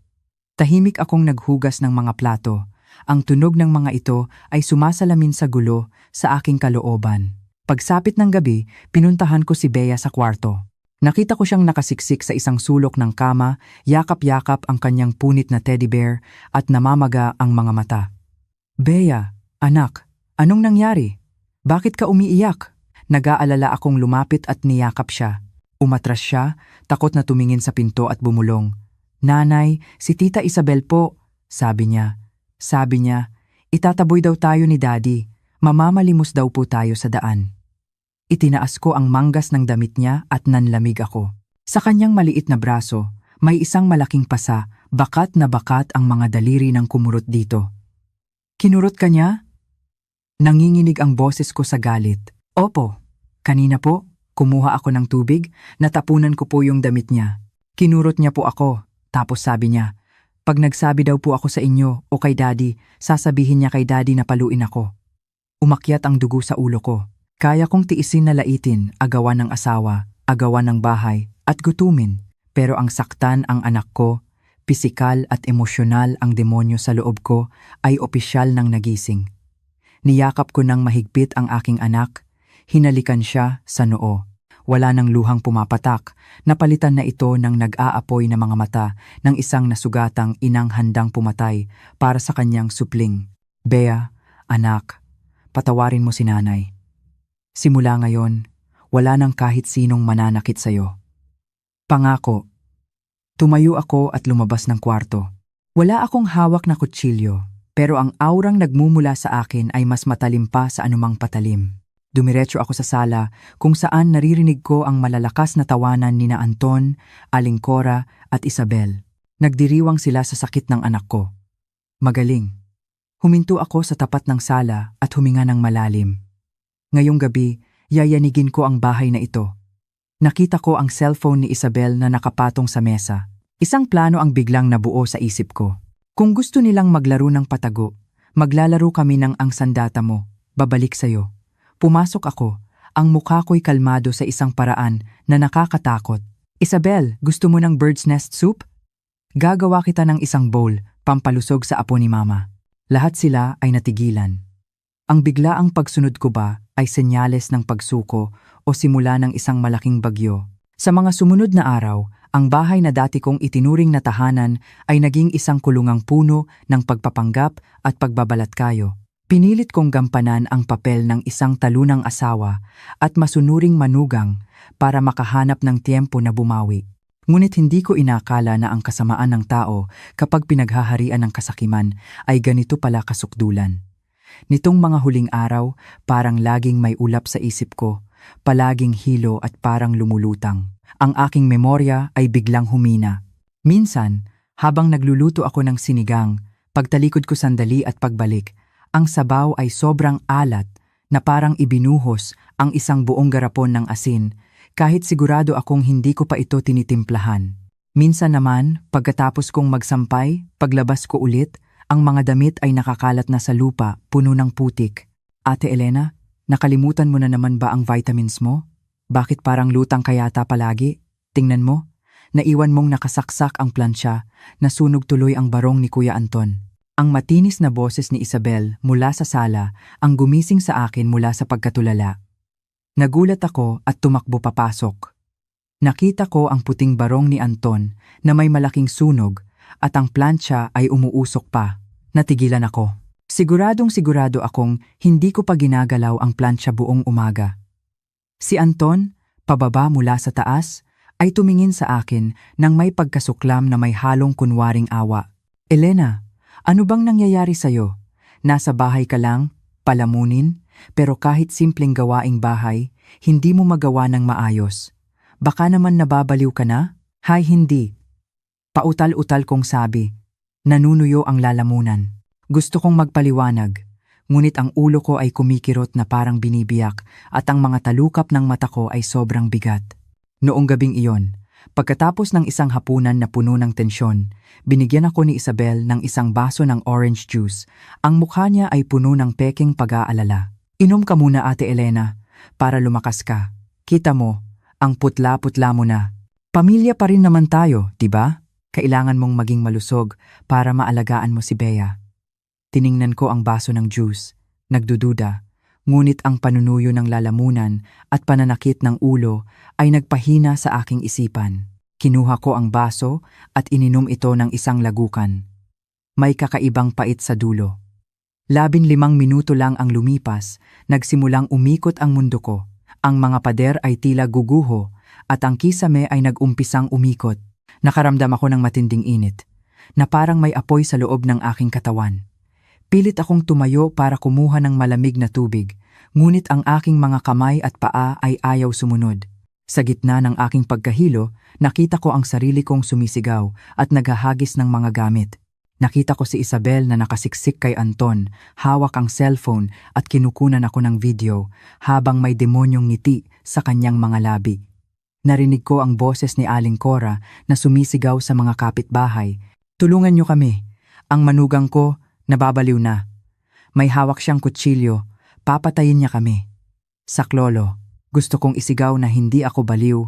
Tahimik akong naghugas ng mga plato. Ang tunog ng mga ito ay sumasalamin sa gulo sa aking kalooban. Pagsapit ng gabi, pinuntahan ko si Bea sa kwarto. Nakita ko siyang nakasiksik sa isang sulok ng kama, yakap-yakap ang kanyang punit na teddy bear at namamaga ang mga mata. Bea, anak, anong nangyari? Bakit ka umiiyak? Nag-aalala akong lumapit at niyakap siya. Umatras siya, takot na tumingin sa pinto at bumulong. Nanay, si Tita Isabel po, sabi niya. Sabi niya, itataboy daw tayo ni Daddy. Mamamalimos daw po tayo sa daan. Itinaas ko ang manggas ng damit niya at nanlamig ako. Sa kanyang maliit na braso, may isang malaking pasa, bakat na bakat ang mga daliri ng kumurot dito. Kinurot ka niya? Nanginginig ang boses ko sa galit. Opo, kanina po, kumuha ako ng tubig, natapunan ko po yung damit niya. Kinurot niya po ako, tapos sabi niya, pag nagsabi daw po ako sa inyo o kay Daddy, sasabihin niya kay Daddy na paluin ako. Umakyat ang dugo sa ulo ko. Kaya kong tiisin na laitin, agawan ng asawa, agawan ng bahay, at gutumin. Pero ang saktan ang anak ko, pisikal at emosyonal ang demonyo sa loob ko, ay opisyal ng nagising. Niyakap ko ng mahigpit ang aking anak, hinalikan siya sa noo. Wala nang luhang pumapatak, napalitan na ito ng nag-aapoy na mga mata ng isang nasugatang inang handang pumatay para sa kanyang supling. Bea, anak, patawarin mo si nanay. Simula ngayon, wala nang kahit sinong mananakit sa'yo. Pangako. Tumayo ako at lumabas ng kwarto. Wala akong hawak na kutsilyo, pero ang aurang nagmumula sa akin ay mas matalim pa sa anumang patalim. Dumiretso ako sa sala kung saan naririnig ko ang malalakas na tawanan nina Anton, Aling Cora at Isabel. Nagdiriwang sila sa sakit ng anak ko. Magaling. Huminto ako sa tapat ng sala at huminga ng malalim. Ngayong gabi, yayanigin ko ang bahay na ito. Nakita ko ang cellphone ni Isabel na nakapatong sa mesa. Isang plano ang biglang nabuo sa isip ko. Kung gusto nilang maglaro ng patago, maglalaro kami ng ang sandata mo, babalik sa'yo. Pumasok ako, ang mukha ko'y kalmado sa isang paraan na nakakatakot. Isabel, gusto mo ng bird's nest soup? Gagawa kita ng isang bowl, pampalusog sa apo ni Mama. Lahat sila ay natigilan. Ang biglaang pagsunod ko ba ay senyales ng pagsuko o simula ng isang malaking bagyo. Sa mga sumunod na araw, ang bahay na dati kong itinuring na tahanan ay naging isang kulungang puno ng pagpapanggap at pagbabalatkayo. Pinilit kong gampanan ang papel ng isang talunang asawa at masunuring manugang para makahanap ng tiempo na bumawi. Ngunit hindi ko inakala na ang kasamaan ng tao kapag pinaghaharian ng kasakiman ay ganito pala kasukdulan. Nitong mga huling araw, parang laging may ulap sa isip ko, palaging hilo at parang lumulutang. Ang aking memorya ay biglang humina. Minsan, habang nagluluto ako ng sinigang, pagtalikod ko sandali at pagbalik, ang sabaw ay sobrang alat na parang ibinuhos ang isang buong garapon ng asin, kahit sigurado akong hindi ko pa ito tinitimplahan. Minsan naman, pagkatapos kong magsampay, paglabas ko ulit, ang mga damit ay nakakalat na sa lupa, puno ng putik. Ate Elena, nakalimutan mo na naman ba ang vitamins mo? Bakit parang lutang kayata palagi? Tingnan mo, naiwan mong nakasaksak ang plancha, nasunog tuloy ang barong ni Kuya Anton. Ang matinis na boses ni Isabel mula sa sala ang gumising sa akin mula sa pagkatulala. Nagulat ako at tumakbo papasok. Nakita ko ang puting barong ni Anton na may malaking sunog at ang plancha ay umuusok pa. Natigilan ako. Sigurado akong hindi ko pa ginagalaw ang plancha buong umaga. Si Anton, pababa mula sa taas, ay tumingin sa akin nang may pagkasuklam na may halong kunwaring awa. Elena, ano bang nangyayari sa'yo? Nasa bahay ka lang, palamunin, pero kahit simpleng gawaing bahay, hindi mo magawa ng maayos. Baka naman nababaliw ka na? Hay hindi. Pautal-utal kong sabi. Nanunuyo ang lalamunan. Gusto kong magpaliwanag, ngunit ang ulo ko ay kumikirot na parang binibiyak at ang mga talukap ng mata ko ay sobrang bigat. Noong gabing iyon, pagkatapos ng isang hapunan na puno ng tensyon, binigyan ako ni Isabel ng isang baso ng orange juice. Ang mukha niya ay puno ng peking pag-aalala. Inom ka muna, Ate Elena, para lumakas ka. Kita mo, ang putla-putla mo na. Pamilya pa rin naman tayo, diba? Kailangan mong maging malusog para maalagaan mo si Bea. Tiningnan ko ang baso ng juice, nagdududa, ngunit ang panunuyo ng lalamunan at pananakit ng ulo ay nagpahina sa aking isipan. Kinuha ko ang baso at ininom ito ng isang lagukan. May kakaibang pait sa dulo. 15 minuto lang ang lumipas, nagsimulang umikot ang mundo ko. Ang mga pader ay tila guguho at ang kisame ay nag-umpisang umikot. Nakaramdam ako ng matinding init, na parang may apoy sa loob ng aking katawan. Pilit akong tumayo para kumuha ng malamig na tubig, ngunit ang aking mga kamay at paa ay ayaw sumunod. Sa gitna ng aking pagkahilo, nakita ko ang sarili kong sumisigaw at naghahagis ng mga gamit. Nakita ko si Isabel na nakasiksik kay Anton, hawak ang cellphone at kinukunan ako ng video habang may demonyong ngiti sa kanyang mga labi. Narinig ko ang boses ni Aling Cora na sumisigaw sa mga kapitbahay. Tulungan niyo kami. Ang manugang ko, nababaliw na. May hawak siyang kutsilyo, papatayin niya kami. Saklolo, gusto kong isigaw na hindi ako baliw,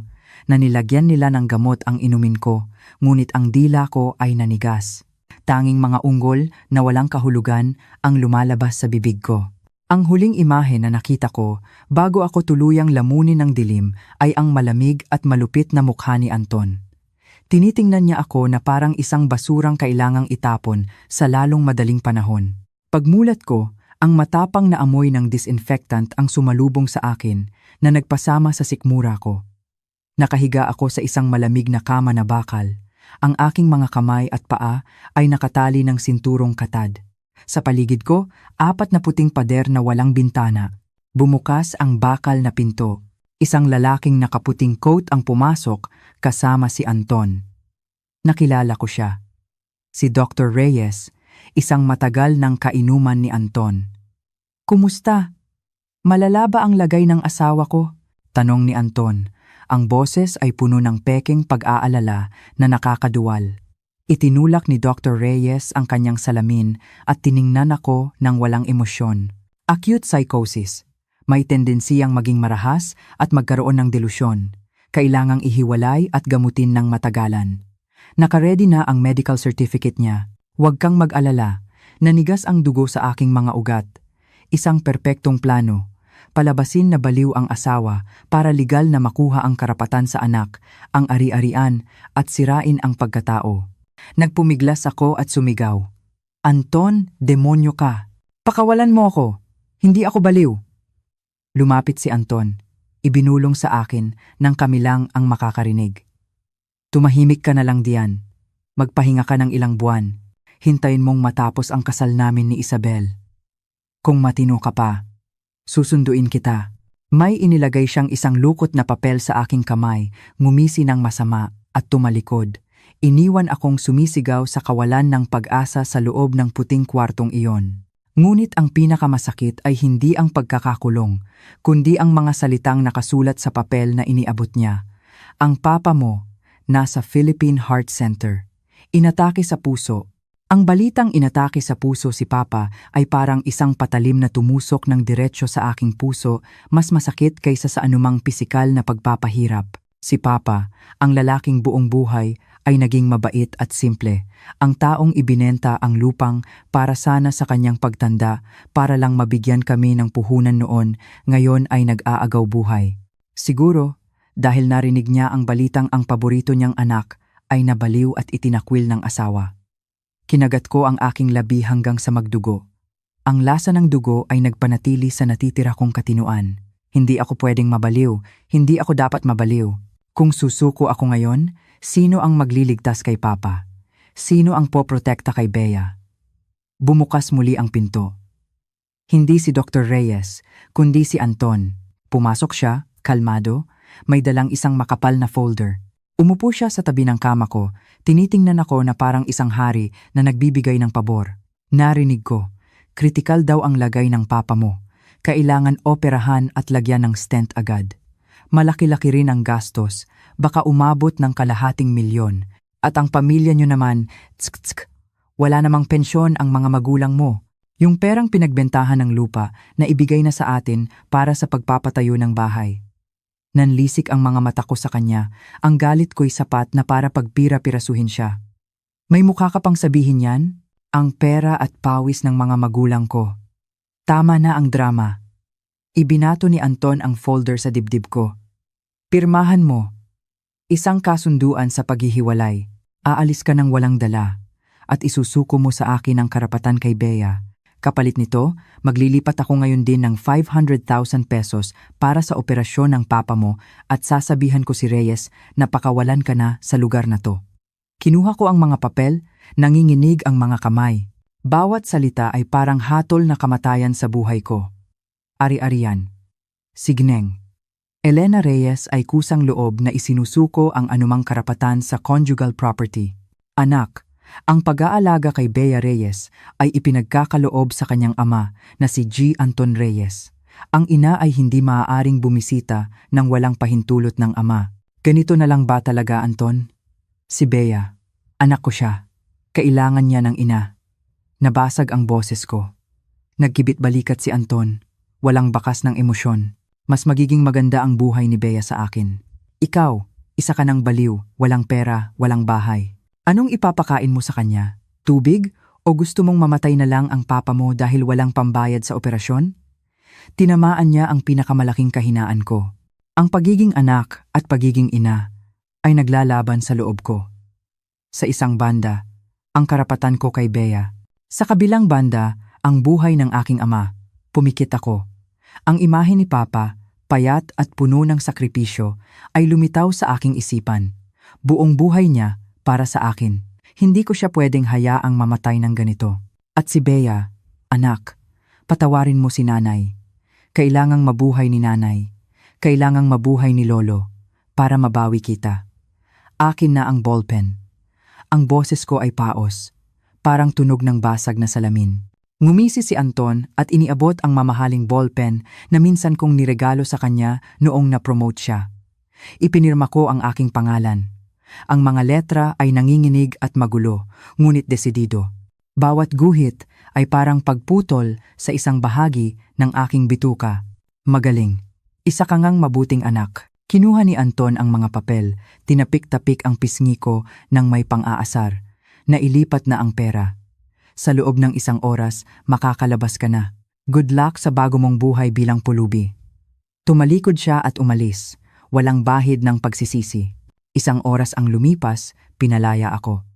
na nilagyan nila ng gamot ang inumin ko, ngunit ang dila ko ay nanigas. Tanging mga unggol na walang kahulugan ang lumalabas sa bibig ko. Ang huling imahe na nakita ko bago ako tuluyang lamunin ng dilim ay ang malamig at malupit na mukha ni Anton. Tinitingnan niya ako na parang isang basurang kailangang itapon sa lalong madaling panahon. Pagmulat ko, ang matapang na amoy ng disinfectant ang sumalubong sa akin na nagpasama sa sikmura ko. Nakahiga ako sa isang malamig na kama na bakal. Ang aking mga kamay at paa ay nakatali ng sinturong katad. Sa paligid ko, 4 na puting pader na walang bintana. Bumukas ang bakal na pinto. Isang lalaking nakaputing coat ang pumasok kasama si Anton. Nakilala ko siya. Si Dr. Reyes, isang matagal ng kainuman ni Anton. Kumusta? Malala ba ang lagay ng asawa ko? Tanong ni Anton. Ang boses ay puno ng peking pag-aalala na nakakaduwal. Itinulak ni Dr. Reyes ang kanyang salamin at tiningnan ako ng walang emosyon. Acute psychosis. May tendensiyang maging marahas at magkaroon ng delusyon. Kailangang ihiwalay at gamutin ng matagalan. Nakaredy na ang medical certificate niya. Huwag kang mag-alala. Nanigas ang dugo sa aking mga ugat. Isang perpektong plano. Palabasin na baliw ang asawa para legal na makuha ang karapatan sa anak, ang ari-arian at sirain ang pagkatao. Nagpumiglas ako at sumigaw. Anton, demonyo ka. Pakawalan mo ako. Hindi ako baliw. Lumapit si Anton. Ibinulong sa akin nang kami lang ang makakarinig. Tumahimik ka na lang diyan. Magpahinga ka ng ilang buwan. Hintayin mong matapos ang kasal namin ni Isabel. Kung matino ka pa, susunduin kita. May inilagay siyang isang lukot na papel sa aking kamay, ngumisi ng masama at tumalikod. Iniwan akong sumisigaw sa kawalan ng pag-asa sa loob ng puting kwartong iyon. Ngunit ang pinakamasakit ay hindi ang pagkakakulong, kundi ang mga salitang nakasulat sa papel na iniabot niya. Ang papa mo, nasa Philippine Heart Center. Inatake sa puso. Ang balitang inatake sa puso si Papa ay parang isang patalim na tumusok ng diretsyo sa aking puso, mas masakit kaysa sa anumang pisikal na pagpapahirap. Si Papa, ang lalaking buong buhay, ay naging mabait at simple. Ang taong ibinenta ang lupang para sana sa kanyang pagtanda, para lang mabigyan kami ng puhunan noon, ngayon ay nag-aagaw buhay. Siguro, dahil narinig niya ang balitang ang paborito niyang anak, ay nabaliw at itinakwil ng asawa. Kinagat ko ang aking labi hanggang sa magdugo. Ang lasa ng dugo ay nagpanatili sa natitira kong katinuan. Hindi ako pwedeng mabaliw, hindi ako dapat mabaliw. Kung susuko ako ngayon, sino ang magliligtas kay Papa? Sino ang poprotekta kay Bea? Bumukas muli ang pinto. Hindi si Dr. Reyes, kundi si Anton. Pumasok siya, kalmado, may dalang isang makapal na folder. Umupo siya sa tabi ng kama ko, tinitingnan ako na parang isang hari na nagbibigay ng pabor. Narinig ko, kritikal daw ang lagay ng papa mo. Kailangan operahan at lagyan ng stent agad. Malaki-laki rin ang gastos, baka umabot ng ₱250,000. At ang pamilya nyo naman, tsk-tsk, wala namang pensyon ang mga magulang mo. Yung perang pinagbentahan ng lupa na ibigay na sa atin para sa pagpapatayo ng bahay. Nanlisik ang mga mata ko sa kanya, ang galit ko'y sapat na para pagpira-pirasuhin siya. May mukha ka pang sabihin yan? Ang pera at pawis ng mga magulang ko. Tama na ang drama. Ibinato ni Anton ang folder sa dibdib ko. Pirmahan mo. Isang kasunduan sa paghihiwalay. Aalis ka ng walang dala. At isusuko mo sa akin ang karapatan kay Bea. Kapalit nito, maglilipat ako ngayon din ng ₱500,000 para sa operasyon ng papa mo at sasabihan ko si Reyes na pakawalan ka na sa lugar na to. Kinuha ko ang mga papel, nanginginig ang mga kamay. Bawat salita ay parang hatol na kamatayan sa buhay ko. Ari-arian. Signeng. Elena Reyes ay kusang loob na isinusuko ang anumang karapatan sa conjugal property. Anak, ang pag-aalaga kay Bea Reyes ay ipinagkakaloob sa kanyang ama na si G. Anton Reyes. Ang ina ay hindi maaaring bumisita nang walang pahintulot ng ama. Ganito na lang ba talaga, Anton? Si Bea, anak ko siya. Kailangan niya ng ina. Nabasag ang boses ko. Nagkibit balikat si Anton. Walang bakas ng emosyon. Mas magiging maganda ang buhay ni Bea sa akin. Ikaw, isa ka ng baliw, walang pera, walang bahay. Anong ipapakain mo sa kanya? Tubig? O gusto mong mamatay na lang ang papa mo dahil walang pambayad sa operasyon? Tinamaan niya ang pinakamalaking kahinaan ko. Ang pagiging anak at pagiging ina ay naglalaban sa loob ko. Sa isang banda, ang karapatan ko kay Bea. Sa kabilang banda, ang buhay ng aking ama. Pumikit ako. Ang imahe ni Papa, payat at puno ng sakripisyo, ay lumitaw sa aking isipan. Buong buhay niya para sa akin. Hindi ko siya pwedeng hayaang mamatay ng ganito. At si Bea, anak, patawarin mo si nanay. Kailangang mabuhay ni nanay. Kailangang mabuhay ni lolo para mabawi kita. Akin na ang ballpen. Ang boses ko ay paos. Parang tunog ng basag na salamin. Ngumisi si Anton at iniabot ang mamahaling ballpen na minsan kong niregalo sa kanya noong na-promote siya. Ipinirma ko ang aking pangalan. Ang mga letra ay nanginginig at magulo, ngunit desidido. Bawat guhit ay parang pagputol sa isang bahagi ng aking bituka. Magaling. Isa ka ngang mabuting anak. Kinuha ni Anton ang mga papel, tinapik-tapik ang pisngi ko ng may pang-aasar. Nailipat na ang pera. Sa loob ng isang oras, makakalabas ka na. Good luck sa bago mong buhay bilang pulubi. Tumalikod siya at umalis. Walang bahid ng pagsisisi. Isang oras ang lumipas, pinalaya ako.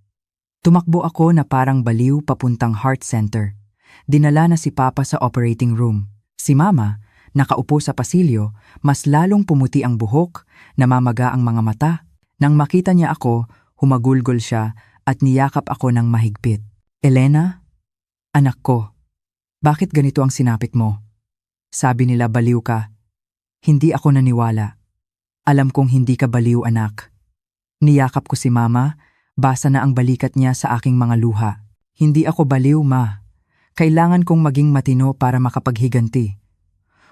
Tumakbo ako na parang baliw papuntang heart center. Dinala na si Papa sa operating room. Si Mama, nakaupo sa pasilyo, mas lalong pumuti ang buhok, namamaga ang mga mata. Nang makita niya ako, humagulgol siya at niyakap ako ng mahigpit. Elena? Anak ko, bakit ganito ang sinapit mo? Sabi nila baliw ka. Hindi ako naniwala. Alam kong hindi ka baliw, anak. Niyakap ko si Mama, basa na ang balikat niya sa aking mga luha. Hindi ako baliw, Ma. Kailangan kong maging matino para makapaghiganti.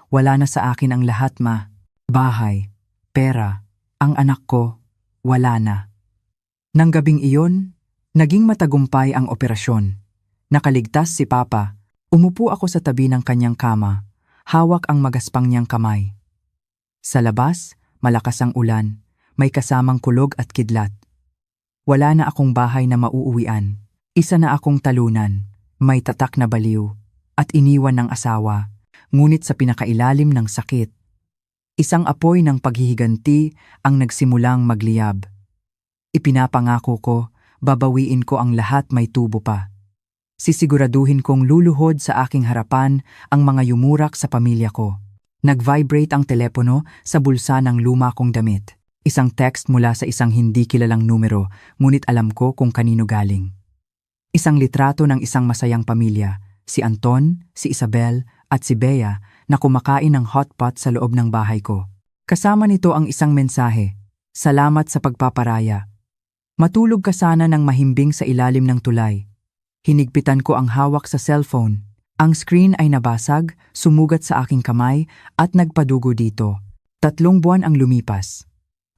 Wala na sa akin ang lahat, Ma. Bahay, pera, ang anak ko, wala na. Nang gabing iyon, naging matagumpay ang operasyon. Nakaligtas si Papa. Umupo ako sa tabi ng kanyang kama. Hawak ang magaspang niyang kamay. Sa labas, malakas ang ulan. May kasamang kulog at kidlat. Wala na akong bahay na mauuwian. Isa na akong talunan. May tatak na baliw. At iniwan ng asawa. Ngunit sa pinakailalim ng sakit. Isang apoy ng paghihiganti ang nagsimulang magliyab. Ipinapangako ko, babawiin ko ang lahat may tubo pa. Sisiguraduhin kong luluhod sa aking harapan ang mga yumurak sa pamilya ko. Nag-vibrate ang telepono sa bulsa ng luma kong damit. Isang text mula sa isang hindi kilalang numero, ngunit alam ko kung kanino galing. Isang litrato ng isang masayang pamilya, si Anton, si Isabel, at si Bea na kumakain ng hotpot sa loob ng bahay ko. Kasama nito ang isang mensahe, "Salamat sa pagpaparaya. Matulog ka sana ng mahimbing sa ilalim ng tulay." Hinigpitan ko ang hawak sa cellphone. Ang screen ay nabasag, sumugat sa aking kamay at nagpadugo dito. 3 buwan ang lumipas.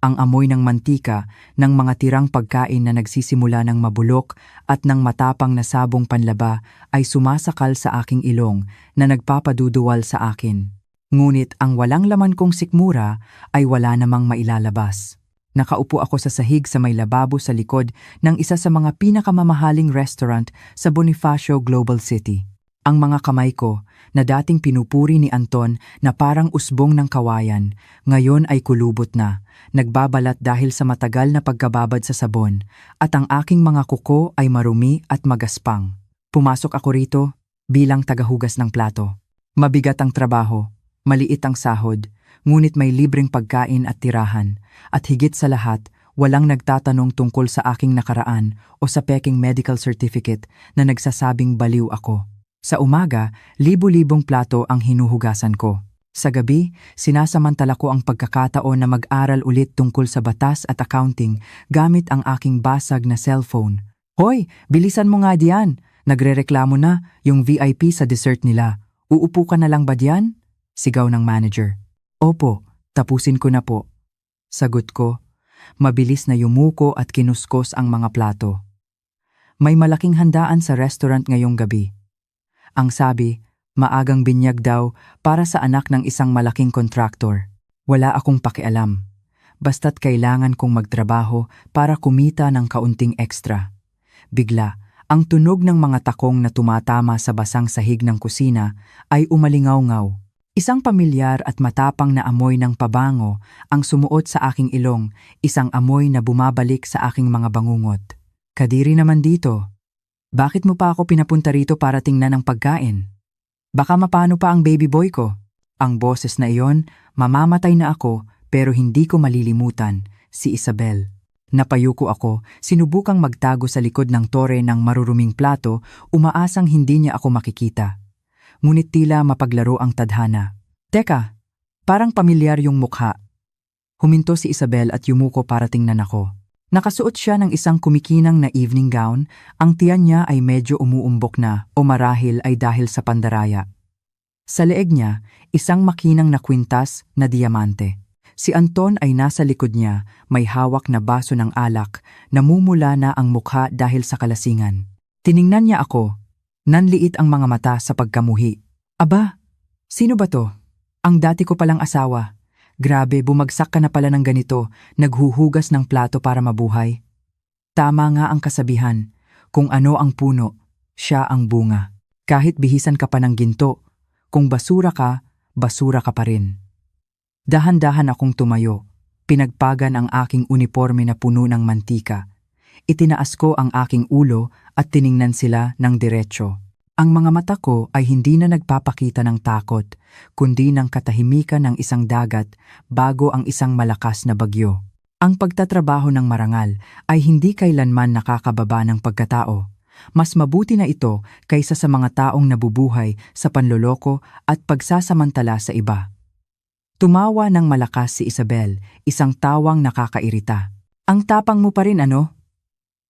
Ang amoy ng mantika, ng mga tirang pagkain na nagsisimula ng mabulok at ng matapang na sabong panlaba ay sumasakal sa aking ilong na nagpapaduduwal sa akin. Ngunit ang walang laman kong sikmura ay wala namang mailalabas. Nakaupo ako sa sahig sa may lababo sa likod ng isa sa mga pinakamamahaling restaurant sa Bonifacio Global City. Ang mga kamay ko, na dating pinupuri ni Anton na parang usbong ng kawayan, ngayon ay kulubot na, nagbabalat dahil sa matagal na pagkababad sa sabon, at ang aking mga kuko ay marumi at magaspang. Pumasok ako rito bilang tagahugas ng plato. Mabigat ang trabaho, maliit ang sahod, ngunit may libreng pagkain at tirahan, at higit sa lahat, walang nagtatanong tungkol sa aking nakaraan o sa peking medical certificate na nagsasabing baliw ako. Sa umaga, libo-libong plato ang hinuhugasan ko. Sa gabi, sinasamantala ko ang pagkakataon na mag-aral ulit tungkol sa batas at accounting gamit ang aking basag na cellphone. "Hoy, bilisan mo nga diyan! Nagrereklamo na yung VIP sa dessert nila. Uupo ka na lang ba diyan?" Sigaw ng manager. "Opo, tapusin ko na po." Sagot ko, mabilis na yumuko at kinuskos ang mga plato. May malaking handaan sa restaurant ngayong gabi. Ang sabi, maagang binyag daw para sa anak ng isang malaking kontraktor. Wala akong pakialam. Basta't kailangan kong magtrabaho para kumita ng kaunting ekstra. Bigla, ang tunog ng mga takong na tumatama sa basang sahig ng kusina ay umalingaw-ngaw. Isang pamilyar at matapang na amoy ng pabango ang sumuot sa aking ilong, isang amoy na bumabalik sa aking mga bangungot. "Kadiri naman dito. Bakit mo pa ako pinapunta rito para tingnan ng pagkain? Baka mapano pa ang baby boy ko." Ang boses na iyon, mamamatay na ako pero hindi ko malilimutan, si Isabel. Napayuko ako, sinubukang magtago sa likod ng tore ng maruruming plato, umaasang hindi niya ako makikita. Ngunit tila mapaglaro ang tadhana. "Teka, parang pamilyar yung mukha." Huminto si Isabel at yumuko para tingnan ako. Nakasuot siya ng isang kumikinang na evening gown, ang tiyan niya ay medyo umuumbok na o marahil ay dahil sa pandaraya. Sa leeg niya, isang makinang na kwintas na diamante. Si Anton ay nasa likod niya, may hawak na baso ng alak, namumula na ang mukha dahil sa kalasingan. Tiningnan niya ako, nanliit ang mga mata sa pagkamuhi. "Aba, sino ba to? Ang dati ko palang asawa. Grabe, bumagsak ka na pala ng ganito, naghuhugas ng plato para mabuhay." Tama nga ang kasabihan, kung ano ang puno, siya ang bunga. Kahit bihisan ka pa ng ginto, kung basura ka pa rin. Dahan-dahan akong tumayo, pinagpagan ang aking uniforme na puno ng mantika. Itinaas ko ang aking ulo at tiningnan sila ng diretsyo. Ang mga mata ko ay hindi na nagpapakita ng takot, kundi ng katahimikan ng isang dagat bago ang isang malakas na bagyo. Ang pagtatrabaho ng marangal ay hindi kailanman nakakababa ng pagkatao. Mas mabuti na ito kaysa sa mga taong nabubuhay sa panloloko at pagsasamantala sa iba. Tumawa ng malakas si Isabel, isang tawang nakakairita. "Ang tapang mo pa rin, ano?"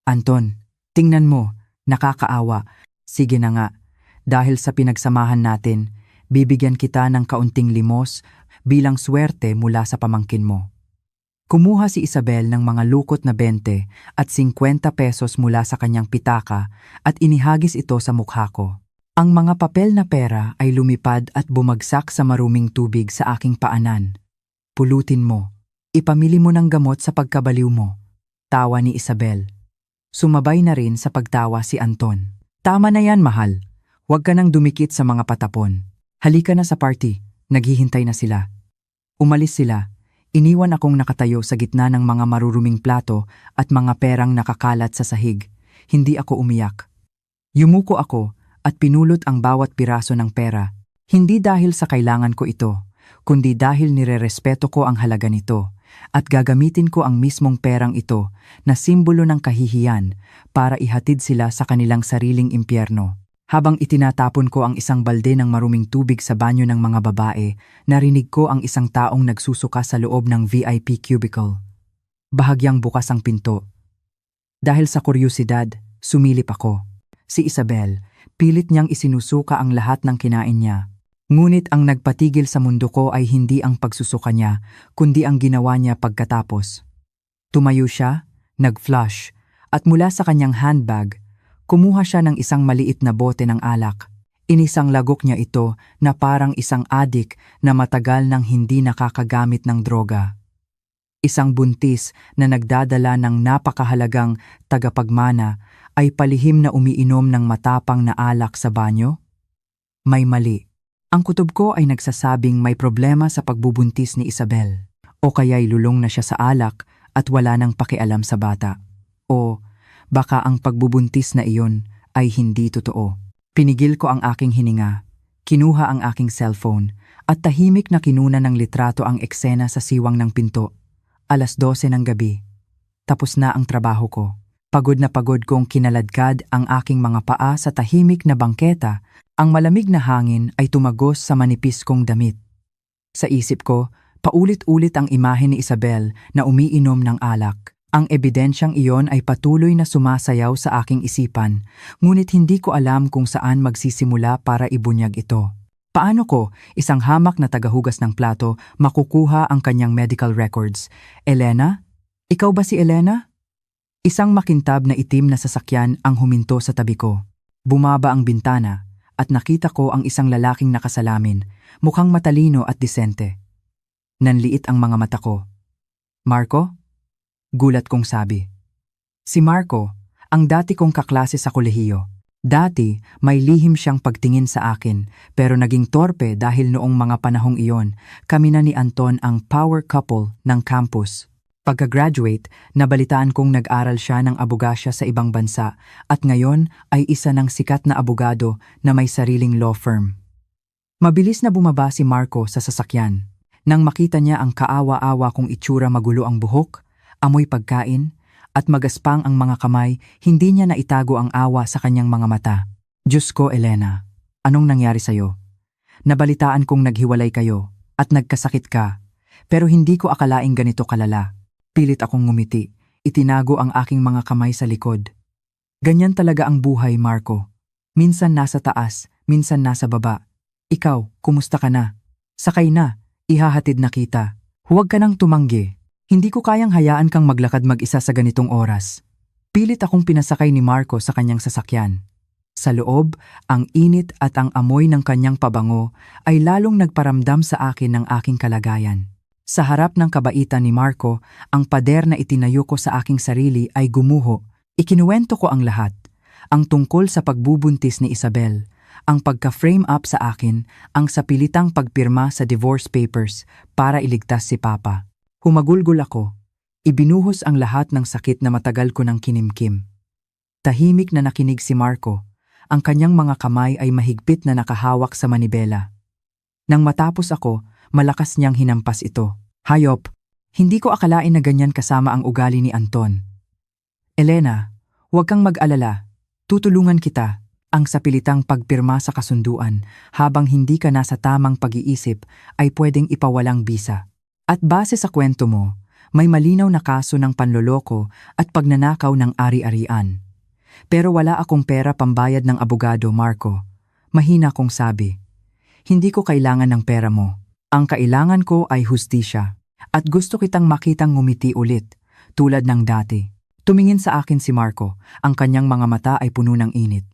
"Anton, tingnan mo, nakakaawa. Sige na nga, dahil sa pinagsamahan natin, bibigyan kita ng kaunting limos bilang swerte mula sa pamangkin mo." Kumuha si Isabel ng mga lukot na 20 at 50 pesos mula sa kanyang pitaka at inihagis ito sa mukha ko. Ang mga papel na pera ay lumipad at bumagsak sa maruming tubig sa aking paanan. "Pulutin mo. Ipamili mo ng gamot sa pagkabaliw mo." Tawa ni Isabel. Sumabay na rin sa pagtawa si Anton. "Tama na yan, mahal. Huwag ka nang dumikit sa mga patapon. Halika na sa party, naghihintay na sila." Umalis sila, Iniwan akong nakatayo sa gitna ng mga maruruming plato at mga perang nakakalat sa sahig. Hindi ako umiyak. Yumuko ako at pinulot ang bawat piraso ng pera. Hindi dahil sa kailangan ko ito, kundi dahil nirerespeto ko ang halaga nito at gagamitin ko ang mismong perang ito na simbolo ng kahihiyan para ihatid sila sa kanilang sariling impyerno. Habang itinatapon ko ang isang balde ng maruming tubig sa banyo ng mga babae, narinig ko ang isang taong nagsusuka sa loob ng VIP cubicle. Bahagyang bukas ang pinto. Dahil sa kuryosidad, sumilip ako. Si Isabel, pilit niyang isinusuka ang lahat ng kinain niya. Ngunit ang nagpatigil sa mundo ko ay hindi ang pagsusuka niya, kundi ang ginawa niya pagkatapos. Tumayo siya, nag-flush, at mula sa kanyang handbag, kumuha siya ng isang maliit na bote ng alak. Inisang lagok niya ito na parang isang adik na matagal nang hindi nakakagamit ng droga. Isang buntis na nagdadala ng napakahalagang tagapagmana ay palihim na umiinom ng matapang na alak sa banyo? May mali. Ang kutob ko ay nagsasabing may problema sa pagbubuntis ni Isabel. O kaya'y lulong na siya sa alak at wala nang pakialam sa bata. O baka ang pagbubuntis na iyon ay hindi totoo. Pinigil ko ang aking hininga, kinuha ang aking cellphone, at tahimik na kinuna ng litrato ang eksena sa siwang ng pinto. 12:00 ng gabi. Tapos na ang trabaho ko. Pagod na pagod kong kinaladkad ang aking mga paa sa tahimik na bangketa. Ang malamig na hangin ay tumagos sa manipis kong damit. Sa isip ko, paulit-ulit ang imahe ni Isabel na umiinom ng alak. Ang ebidensyang iyon ay patuloy na sumasayaw sa aking isipan, ngunit hindi ko alam kung saan magsisimula para ibunyag ito. Paano ko, isang hamak na tagahugas ng plato, makukuha ang kanyang medical records? Elena? Ikaw ba si Elena? Isang makintab na itim na sasakyan ang huminto sa tabi ko. Bumaba ang bintana at nakita ko ang isang lalaking nakasalamin, mukhang matalino at disente. Nanliit ang mga mata ko. Marco? Gulat kong sabi. Si Marco, ang dati kong kaklase sa kolehiyo. Dati, may lihim siyang pagtingin sa akin, pero naging torpe dahil noong mga panahong iyon, kami na ni Anton ang power couple ng campus. Pagka-graduate, nabalitaan kong nag-aral siya ng abogasya sa ibang bansa at ngayon ay isa ng sikat na abogado na may sariling law firm. Mabilis na bumaba si Marco sa sasakyan. Nang makita niya ang kaawa-awa kong itsura, magulo ang buhok, amoy pagkain, at magaspang ang mga kamay, hindi niya naitago ang awa sa kanyang mga mata. Diyos ko, Elena, anong nangyari sa'yo? Nabalitaan kong naghiwalay kayo at nagkasakit ka, pero hindi ko akalaing ganito kalala. Pilit akong ngumiti, itinago ang aking mga kamay sa likod. Ganyan talaga ang buhay, Marco. Minsan nasa taas, minsan nasa baba. Ikaw, kumusta ka na? Sakay na, ihahatid na kita. Huwag ka nang tumanggi. Hindi ko kayang hayaan kang maglakad mag-isa sa ganitong oras. Pilit akong pinasakay ni Marco sa kanyang sasakyan. Sa loob, ang init at ang amoy ng kanyang pabango ay lalong nagparamdam sa akin ng aking kalagayan. Sa harap ng kabaitan ni Marco, ang pader na itinayo ko sa aking sarili ay gumuho. Ikinuwento ko ang lahat. Ang tungkol sa pagbubuntis ni Isabel, ang pagka-frame up sa akin, ang sapilitang pagpirma sa divorce papers para iligtas si Papa. Humagulgol ako. Ibinuhos ang lahat ng sakit na matagal ko nang kinimkim. Tahimik na nakinig si Marco. Ang kanyang mga kamay ay mahigpit na nakahawak sa manibela. Nang matapos ako, malakas niyang hinampas ito. Hayop, hindi ko akalain na ganyan kasama ang ugali ni Anton. Elena, huwag kang mag-alala. Tutulungan kita. Ang sapilitang pagpirma sa kasunduan habang hindi ka nasa tamang pag-iisip ay pwedeng ipawalang bisa. At base sa kwento mo, may malinaw na kaso ng panloloko at pagnanakaw ng ari-arian. Pero wala akong pera pambayad ng abogado, Marco. Mahina kong sabi. Hindi ko kailangan ng pera mo. Ang kailangan ko ay hustisya. At gusto kitang makitang ngumiti ulit, tulad ng dati. Tumingin sa akin si Marco, ang kanyang mga mata ay puno ng init.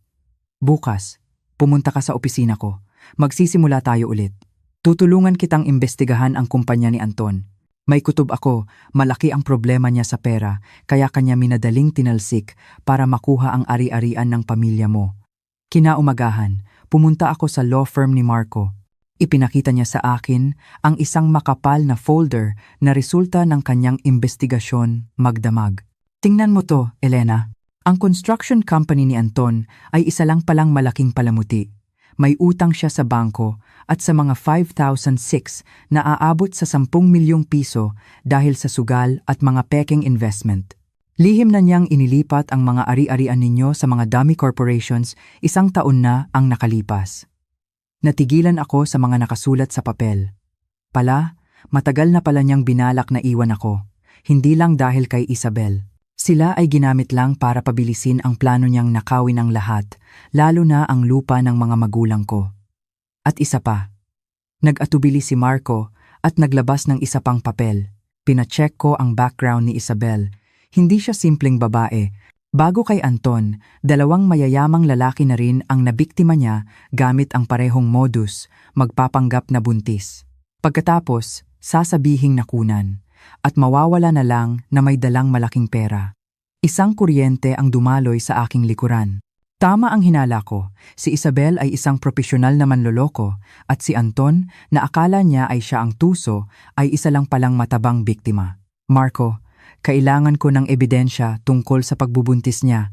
Bukas, pumunta ka sa opisina ko. Magsisimula tayo ulit. Tutulungan kitang imbestigahan ang kumpanya ni Anton. May kutob ako, malaki ang problema niya sa pera, kaya kanya minadaling tinalsik para makuha ang ari-arian ng pamilya mo. Kinaumagahan, pumunta ako sa law firm ni Marco. Ipinakita niya sa akin ang isang makapal na folder na resulta ng kanyang investigasyon magdamag. Tingnan mo to, Elena. Ang construction company ni Anton ay isa lang palang malaking palamuti. May utang siya sa bangko at sa mga 5,006 na aabot sa 10 milyong piso dahil sa sugal at mga peking investment. Lihim na niyang inilipat ang mga ari-arian ninyo sa mga dummy corporations 1 taon na ang nakalipas. Natigilan ako sa mga nakasulat sa papel. Matagal na pala niyang binalak na iwan ako, hindi lang dahil kay Isabel. Sila ay ginamit lang para pabilisin ang plano niyang nakawin ang lahat, lalo na ang lupa ng mga magulang ko. At isa pa, nag-atubili si Marco at naglabas ng isa pang papel. Pina-check ko ang background ni Isabel. Hindi siya simpleng babae. Bago kay Anton, 2 mayayamang lalaki na rin ang nabiktima niya gamit ang parehong modus, magpapanggap na buntis. Pagkatapos, sasabihing nakunan, at mawawala na lang na may dalang malaking pera. Isang kuryente ang dumaloy sa aking likuran. Tama ang hinala ko, si Isabel ay isang profesional na manloloko at si Anton, na akala niya ay siya ang tuso, ay isa lang palang matabang biktima. Marco, kailangan ko ng ebidensya tungkol sa pagbubuntis niya.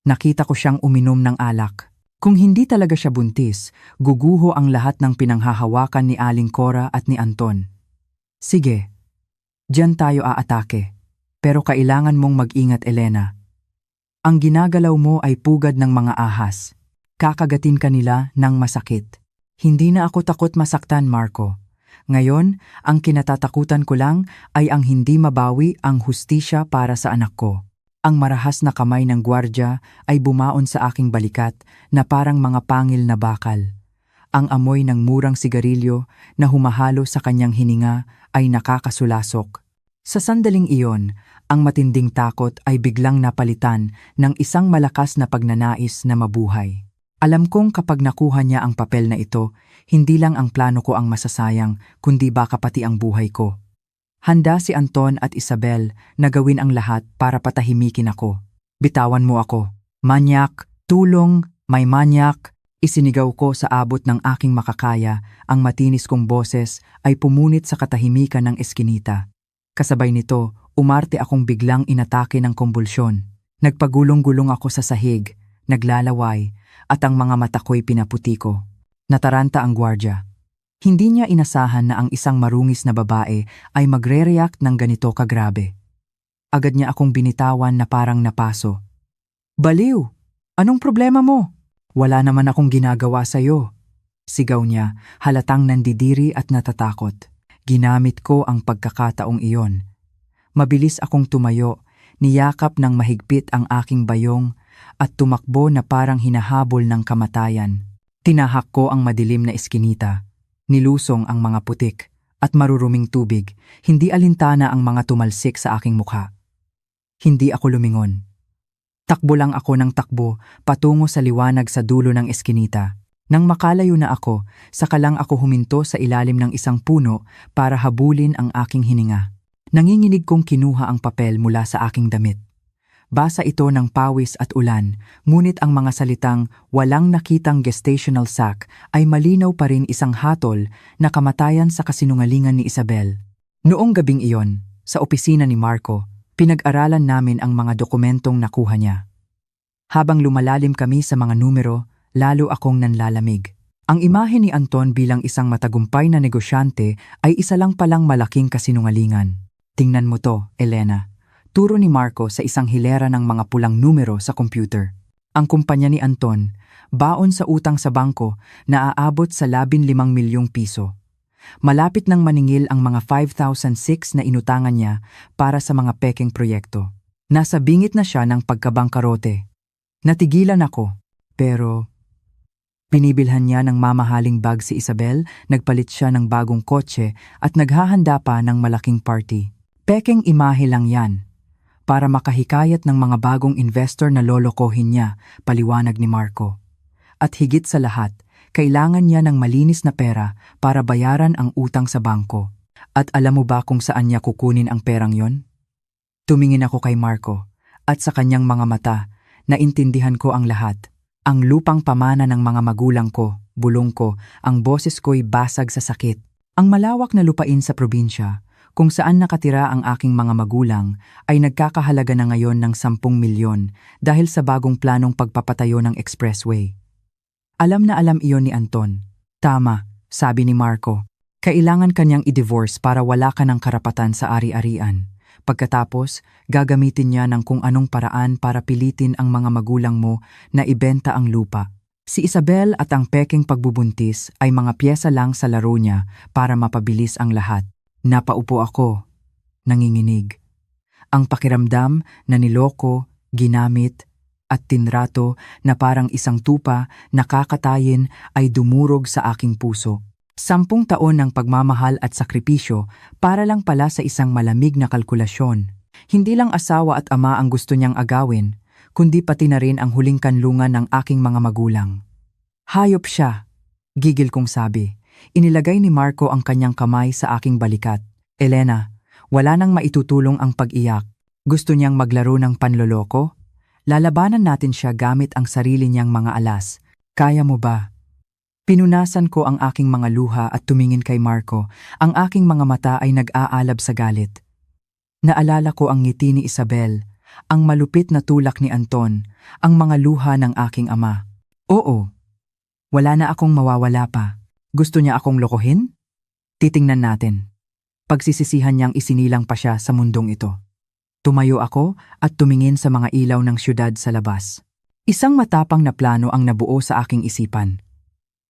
Nakita ko siyang uminom ng alak. Kung hindi talaga siya buntis, guguho ang lahat ng pinanghahawakan ni Aling Cora at ni Anton. Sige, diyan tayo aatake. Pero kailangan mong mag-ingat, Elena. Ang ginagalaw mo ay pugad ng mga ahas. Kakagatin ka nila ng masakit. Hindi na ako takot masaktan, Marco. Ngayon, ang kinatatakutan ko lang ay ang hindi mabawi ang hustisya para sa anak ko. Ang marahas na kamay ng gwardya ay bumaon sa aking balikat na parang mga pangil na bakal. Ang amoy ng murang sigarilyo na humahalo sa kanyang hininga ay nakakasulasok. Sa sandaling iyon, ang matinding takot ay biglang napalitan ng isang malakas na pagnanais na mabuhay. Alam kong kapag nakuha niya ang papel na ito, hindi lang ang plano ko ang masasayang, kundi baka pati ang buhay ko. Handa si Anton at Isabel na gawin ang lahat para patahimikin ako. Bitawan mo ako. Manyak, tulong, may manyak. Isinigaw ko sa abot ng aking makakaya, ang matinis kong boses ay pumunit sa katahimikan ng eskinita. Kasabay nito, umarte akong biglang inatake ng kumbulsyon. Nagpagulong-gulong ako sa sahig, naglalaway, at ang mga mata ko'y pinaputi ko. Nataranta ang gwardya. Hindi niya inasahan na ang isang marungis na babae ay magre-react ng ganito kagrabe. Agad niya akong binitawan na parang napaso. Baliw! Anong problema mo? Wala naman akong ginagawa sa'yo. Sigaw niya, halatang nandidiri at natatakot. Ginamit ko ang pagkakataong iyon. Mabilis akong tumayo, niyakap ng mahigpit ang aking bayong at tumakbo na parang hinahabol ng kamatayan. Tinahak ko ang madilim na eskinita, nilusong ang mga putik at maruruming tubig, hindi alintana ang mga tumalsik sa aking mukha. Hindi ako lumingon. Takbo lang ako ng takbo patungo sa liwanag sa dulo ng eskinita. Nang makalayo na ako, saka lang ako huminto sa ilalim ng isang puno para habulin ang aking hininga. Nanginginig kong kinuha ang papel mula sa aking damit. Basa ito ng pawis at ulan, ngunit ang mga salitang walang nakitang gestational sac ay malinaw pa rin isang hatol na kamatayan sa kasinungalingan ni Isabel. Noong gabing iyon, sa opisina ni Marco, pinag-aralan namin ang mga dokumentong nakuha niya. Habang lumalalim kami sa mga numero, lalo akong nanlalamig. Ang imahe ni Anton bilang isang matagumpay na negosyante ay isa lang palang malaking kasinungalingan. Tingnan mo to, Elena. Turo ni Marco sa isang hilera ng mga pulang numero sa computer. Ang kumpanya ni Anton, baon sa utang sa bangko na aabot sa 15 milyong piso. Malapit nang maningil ang mga 5,006 na inutangan niya para sa mga pekeng proyekto. Nasa bingit na siya ng pagkabangkarote. Natigilan ako, pero binibilhan niya ng mamahaling bag si Isabel, nagpalit siya ng bagong kotse at naghahanda pa ng malaking party. Pekeng imahe lang yan, para makahikayat ng mga bagong investor na lolokohin niya, paliwanag ni Marco. At higit sa lahat, kailangan niya ng malinis na pera para bayaran ang utang sa bangko. At alam mo ba kung saan niya kukunin ang perang yon? Tumingin ako kay Marco, at sa kanyang mga mata, naintindihan ko ang lahat. Ang lupang pamana ng mga magulang ko, bulong ko, ang boses ko'y basag sa sakit. Ang malawak na lupain sa probinsya, kung saan nakatira ang aking mga magulang, ay nagkakahalaga na ngayon ng 10 milyon dahil sa bagong planong pagpapatayo ng expressway. Alam na alam iyon ni Anton. Tama, sabi ni Marco. Kailangan kanyang i-divorce para wala ka ng karapatan sa ari-arian. Pagkatapos, gagamitin niya ng kung anong paraan para pilitin ang mga magulang mo na ibenta ang lupa. Si Isabel at ang peking pagbubuntis ay mga pyesa lang sa laro niya para mapabilis ang lahat. Napaupo ako, nanginginig. Ang pakiramdam na niloko, ginamit, at tinrato na parang isang tupa na kakatayin ay dumurog sa aking puso. 10 taon ng pagmamahal at sakripisyo para lang pala sa isang malamig na kalkulasyon. Hindi lang asawa at ama ang gusto niyang agawin, kundi pati na rin ang huling kanlungan ng aking mga magulang. Hayop siya, gigil kong sabi. Inilagay ni Marco ang kanyang kamay sa aking balikat. Elena, wala nang maitutulong ang pag-iyak. Gusto niyang maglaro ng panloloko? Lalabanan natin siya gamit ang sarili niyang mga alas. Kaya mo ba? Pinunasan ko ang aking mga luha at tumingin kay Marco. Ang aking mga mata ay nag-aalab sa galit. Naalala ko ang ngiti ni Isabel, ang malupit na tulak ni Anton, ang mga luha ng aking ama. Oo, wala na akong mawawala pa. Gusto niya akong lokohin? Titingnan natin. Pagsisisihan niyang isinilang pa siya sa mundong ito. Tumayo ako at tumingin sa mga ilaw ng syudad sa labas. Isang matapang na plano ang nabuo sa aking isipan.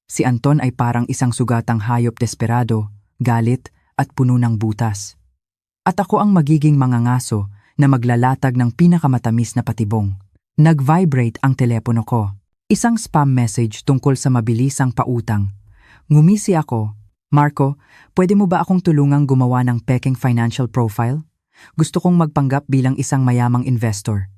Si Anton ay parang isang sugatang hayop desperado, galit at puno ng butas. At ako ang magiging mangangaso na maglalatag ng pinakamatamis na patibong. Nag-vibrate ang telepono ko. Isang spam message tungkol sa mabilisang pautang. Ngumisi ako. Marco, pwede mo ba akong tulungang gumawa ng peking financial profile? Gusto kong magpanggap bilang isang mayamang investor.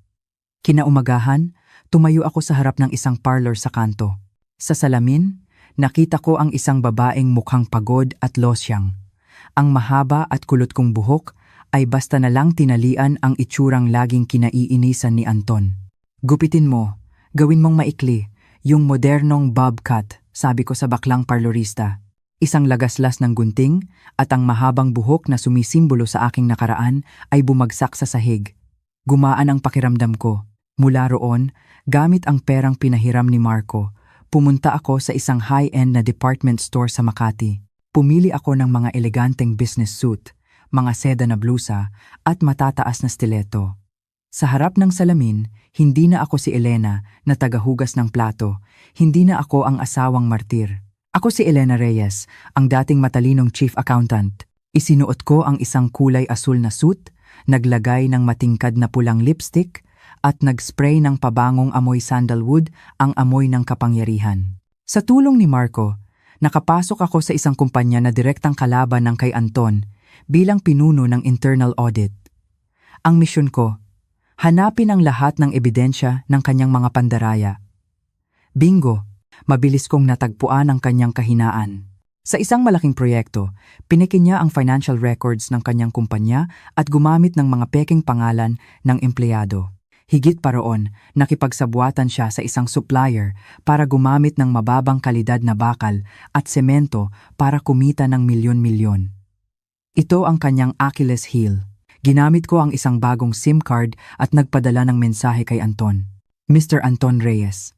Kinaumagahan, tumayo ako sa harap ng isang parlor sa kanto. Sa salamin, nakita ko ang isang babaeng mukhang pagod at losyang. Ang mahaba at kulot kong buhok ay basta na lang tinalian ang itsurang laging kinaiinisan ni Anton. Gupitin mo, gawin mong maikli, yung modernong bob cut, sabi ko sa baklang parlorista. Isang lagaslas ng gunting at ang mahabang buhok na sumisimbolo sa aking nakaraan ay bumagsak sa sahig. Gumaan ang pakiramdam ko. Mula roon, gamit ang perang pinahiram ni Marco, pumunta ako sa isang high-end na department store sa Makati. Pumili ako ng mga eleganteng business suit, mga seda na blusa at matataas na stiletto. Sa harap ng salamin, hindi na ako si Elena na tagahugas ng plato, hindi na ako ang asawang martir. Ako si Elena Reyes, ang dating matalinong chief accountant. Isinuot ko ang isang kulay asul na suit, naglagay ng matingkad na pulang lipstick, at nag-spray ng pabangong amoy sandalwood, ang amoy ng kapangyarihan. Sa tulong ni Marco, nakapasok ako sa isang kumpanya na direktang kalaban ng kay Anton bilang pinuno ng internal audit. Ang misyon ko, hanapin ang lahat ng ebidensya ng kanyang mga pandaraya. Bingo! Mabilis kong natagpuan ang kanyang kahinaan. Sa isang malaking proyekto, pinikin niya ang financial records ng kanyang kumpanya at gumamit ng mga peking pangalan ng empleyado. Higit pa roon, nakipagsabuatan siya sa isang supplier para gumamit ng mababang kalidad na bakal at semento para kumita ng milyon-milyon. Ito ang kanyang Achilles heel. Ginamit ko ang isang bagong SIM card at nagpadala ng mensahe kay Anton. Mr. Anton Reyes,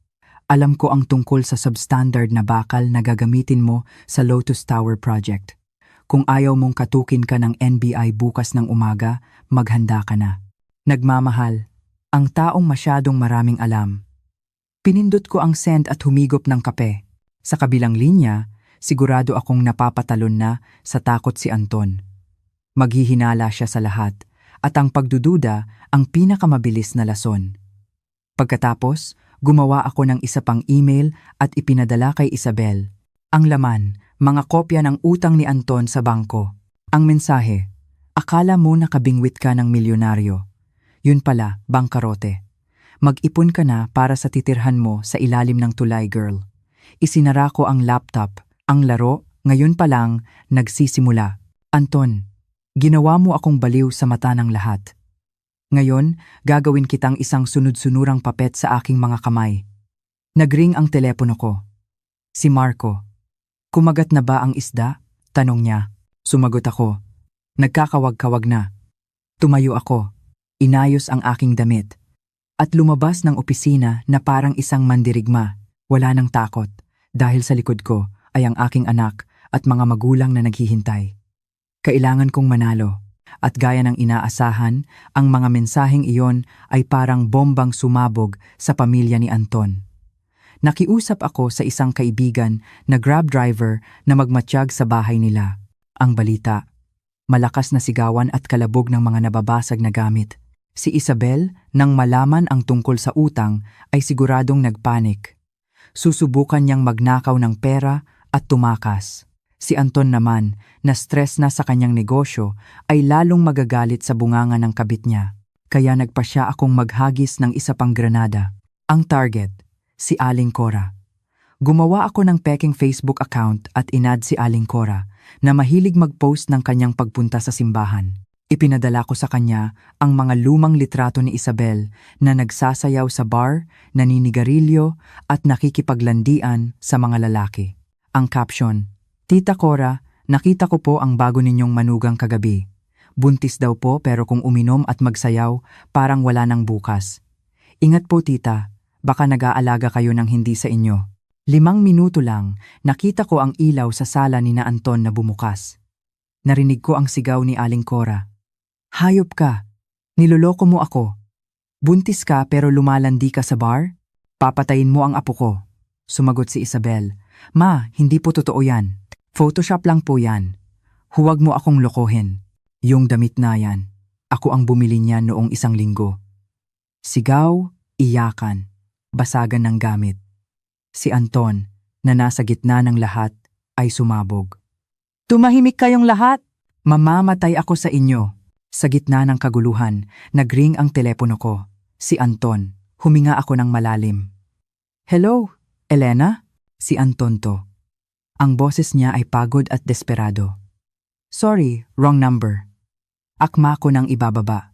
alam ko ang tungkol sa substandard na bakal na gagamitin mo sa Lotus Tower project. Kung ayaw mong katukin ka ng NBI bukas ng umaga, maghanda ka na. Nagmamahal, ang taong masyadong maraming alam. Pinindot ko ang send at humigop ng kape. Sa kabilang linya, sigurado akong napapatalon na sa takot si Anton. Maghihinala siya sa lahat at ang pagdududa ang pinakamabilis na lason. Pagkatapos, gumawa ako ng isa pang email at ipinadala kay Isabel. Ang laman, mga kopya ng utang ni Anton sa bangko. Ang mensahe, akala mo nakabingwit ka ng milyonaryo. Yun pala, bangkarote. Mag-ipon ka na para sa titirhan mo sa ilalim ng tulay, girl. Isinara ko ang laptop, ang laro, ngayon pa lang, nagsisimula. Anton, ginawa mo akong baliw sa mata ng lahat. Ngayon, gagawin kitang isang sunod-sunurang papet sa aking mga kamay. Nagring ang telepono ko. Si Marco. Kumagat na ba ang isda? Tanong niya. Sumagot ako. Nagkakawag-kawag na. Tumayo ako. Inayos ang aking damit. At lumabas ng opisina na parang isang mandirigma. Wala nang takot. Dahil sa likod ko ay ang aking anak at mga magulang na naghihintay. Kailangan kong manalo. At gaya ng inaasahan, ang mga mensaheng iyon ay parang bombang sumabog sa pamilya ni Anton. Nakiusap ako sa isang kaibigan na grab driver na magmatsyag sa bahay nila. Ang balita, malakas na sigawan at kalabog ng mga nababasag na gamit. Si Isabel, nang malaman ang tungkol sa utang, ay siguradong nagpanik. Susubukan niyang magnakaw ng pera at tumakas. Si Anton naman, na stress na sa kanyang negosyo, ay lalong magagalit sa bunganga ng kabit niya. Kaya nagpasya akong maghagis ng isa pang granada. Ang target, si Aling Cora. Gumawa ako ng peking Facebook account at inad si Aling Cora na mahilig mag-post ng kanyang pagpunta sa simbahan. Ipinadala ko sa kanya ang mga lumang litrato ni Isabel na nagsasayaw sa bar, naninigarilyo at nakikipaglandian sa mga lalaki. Ang caption, Tita Cora, nakita ko po ang bago ninyong manugang kagabi. Buntis daw po pero kung uminom at magsayaw, parang wala nang bukas. Ingat po tita, baka nag-aalaga kayo ng hindi sa inyo. 5 minuto lang, nakita ko ang ilaw sa sala ni na Anton na bumukas. Narinig ko ang sigaw ni Aling Cora. Hayop ka, niloloko mo ako. Buntis ka pero lumalandi ka sa bar? Papatayin mo ang apo ko. Sumagot si Isabel. Ma, hindi po totoo yan. Photoshop lang po yan. Huwag mo akong lokohin. Yung damit na yan, ako ang bumili niya noong 1 linggo. Sigaw, iyakan, basagan ng gamit. Si Anton, na nasa gitna ng lahat, ay sumabog. Tumahimik kayong lahat! Mamamatay ako sa inyo! Sa gitna ng kaguluhan, nagring ang telepono ko. Si Anton, huminga ako ng malalim. Hello, Elena? Si Anton to. Ang boses niya ay pagod at desperado. Sorry, wrong number. Akma ko nang ibababa.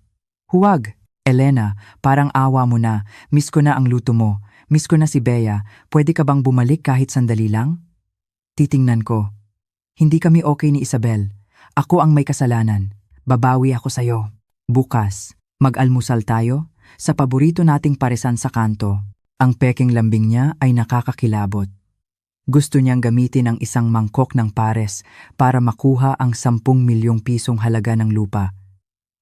Huwag, Elena, parang awa mo na. Miss ko na ang luto mo. Miss ko na si Bea. Pwede ka bang bumalik kahit sandali lang? Titingnan ko. Hindi kami okay ni Isabel. Ako ang may kasalanan. Babawi ako sa'yo. Bukas, mag-almusal tayo sa paborito nating paresan sa kanto. Ang peking lambing niya ay nakakakilabot. Gusto niyang gamitin ang isang mangkok ng pares para makuha ang 10 milyong pisong halaga ng lupa.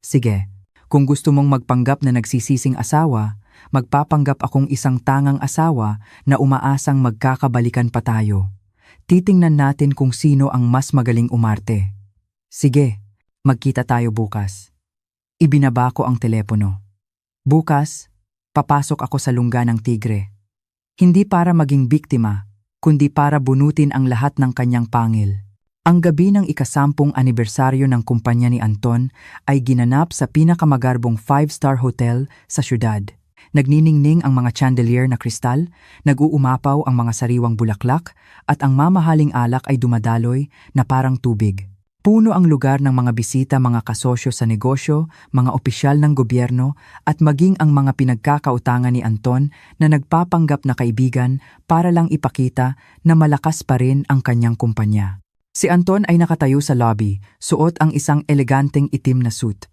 Sige, kung gusto mong magpanggap na nagsisising asawa, magpapanggap akong isang tangang asawa na umaasang magkakabalikan pa tayo. Titingnan natin kung sino ang mas magaling umarte. Sige, magkita tayo bukas. Ibinaba ko ang telepono. Bukas, papasok ako sa lungga ng tigre. Hindi para maging biktima, kundi para bunutin ang lahat ng kanyang pangil. Ang gabi ng ika-10 anibersaryo ng kumpanya ni Anton ay ginanap sa pinakamagarbong 5-star hotel sa syudad. Nagniningning ang mga chandelier na kristal, nag-uumapaw ang mga sariwang bulaklak, at ang mamahaling alak ay dumadaloy na parang tubig. Puno ang lugar ng mga bisita, mga kasosyo sa negosyo, mga opisyal ng gobyerno, at maging ang mga pinagkakautangan ni Anton na nagpapanggap na kaibigan para lang ipakita na malakas pa rin ang kanyang kumpanya. Si Anton ay nakatayo sa lobby, suot ang isang eleganteng itim na suit.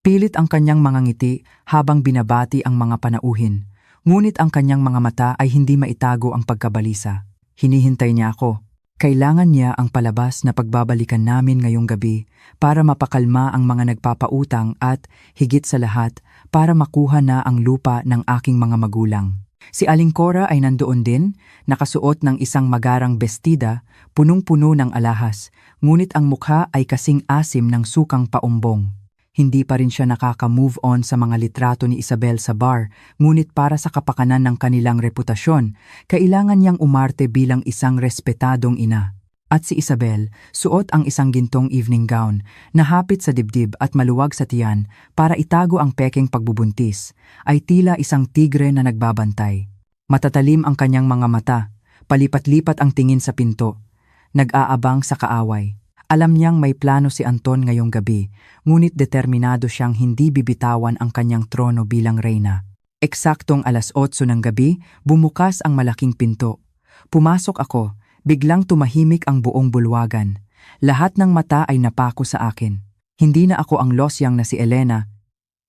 Pilit ang kanyang mga ngiti habang binabati ang mga panauhin, ngunit ang kanyang mga mata ay hindi maitago ang pagkabalisa. Hinihintay niya ako. Kailangan niya ang palabas na pagbabalikan namin ngayong gabi para mapakalma ang mga nagpapautang at, higit sa lahat, para makuha na ang lupa ng aking mga magulang. Si Aling Cora ay nandoon din, nakasuot ng isang magarang bestida, punong-puno ng alahas, ngunit ang mukha ay kasing asim ng sukang paumbong. Hindi pa rin siya nakaka-move on sa mga litrato ni Isabel sa bar, ngunit para sa kapakanan ng kanilang reputasyon, kailangan niyang umarte bilang isang respetadong ina. At si Isabel, suot ang isang gintong evening gown na hapit sa dibdib at maluwag sa tiyan para itago ang peking pagbubuntis, ay tila isang tigre na nagbabantay. Matatalim ang kanyang mga mata, palipat-lipat ang tingin sa pinto, nag-aabang sa kaaway. Alam niyang may plano si Anton ngayong gabi, ngunit determinado siyang hindi bibitawan ang kanyang trono bilang reyna. Eksaktong 8:00 ng gabi, bumukas ang malaking pinto. Pumasok ako, biglang tumahimik ang buong bulwagan. Lahat ng mata ay napako sa akin. Hindi na ako ang losyang na si Elena,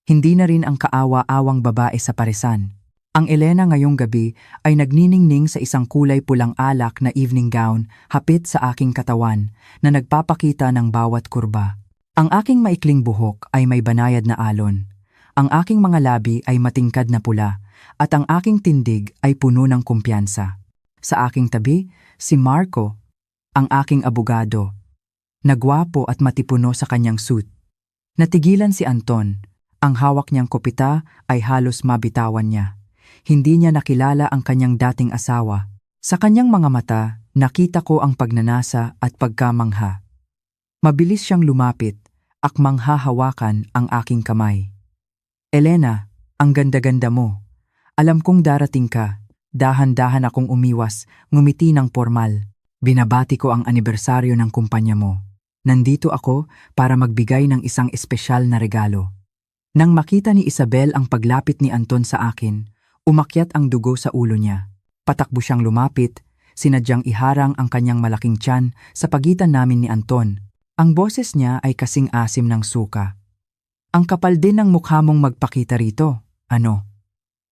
hindi na rin ang kaawa-awang babae sa paresan. Ang Elena ngayong gabi ay nagniningning sa isang kulay pulang alak na evening gown hapit sa aking katawan na nagpapakita ng bawat kurba. Ang aking maikling buhok ay may banayad na alon. Ang aking mga labi ay matingkad na pula at ang aking tindig ay puno ng kumpiyansa. Sa aking tabi, si Marco, ang aking abogado, nagwapo at matipuno sa kanyang suit. Natigilan si Anton, ang hawak niyang kopita ay halos mabitawan niya. Hindi niya nakilala ang kanyang dating asawa. Sa kanyang mga mata, nakita ko ang pagnanasa at pagkamangha. Mabilis siyang lumapit, akmang hahawakan ang aking kamay. Elena, ang ganda-ganda mo. Alam kong darating ka. Dahan-dahan akong umiwas, ngumiti ng formal. Binabati ko ang anibersaryo ng kumpanya mo. Nandito ako para magbigay ng isang espesyal na regalo. Nang makita ni Isabel ang paglapit ni Anton sa akin, umakyat ang dugo sa ulo niya. Patakbo siyang lumapit, sinadyang iharang ang kanyang malaking tiyan sa pagitan namin ni Anton. Ang boses niya ay kasing asim ng suka. Ang kapal din ng mukha mong magpakita rito. Ano?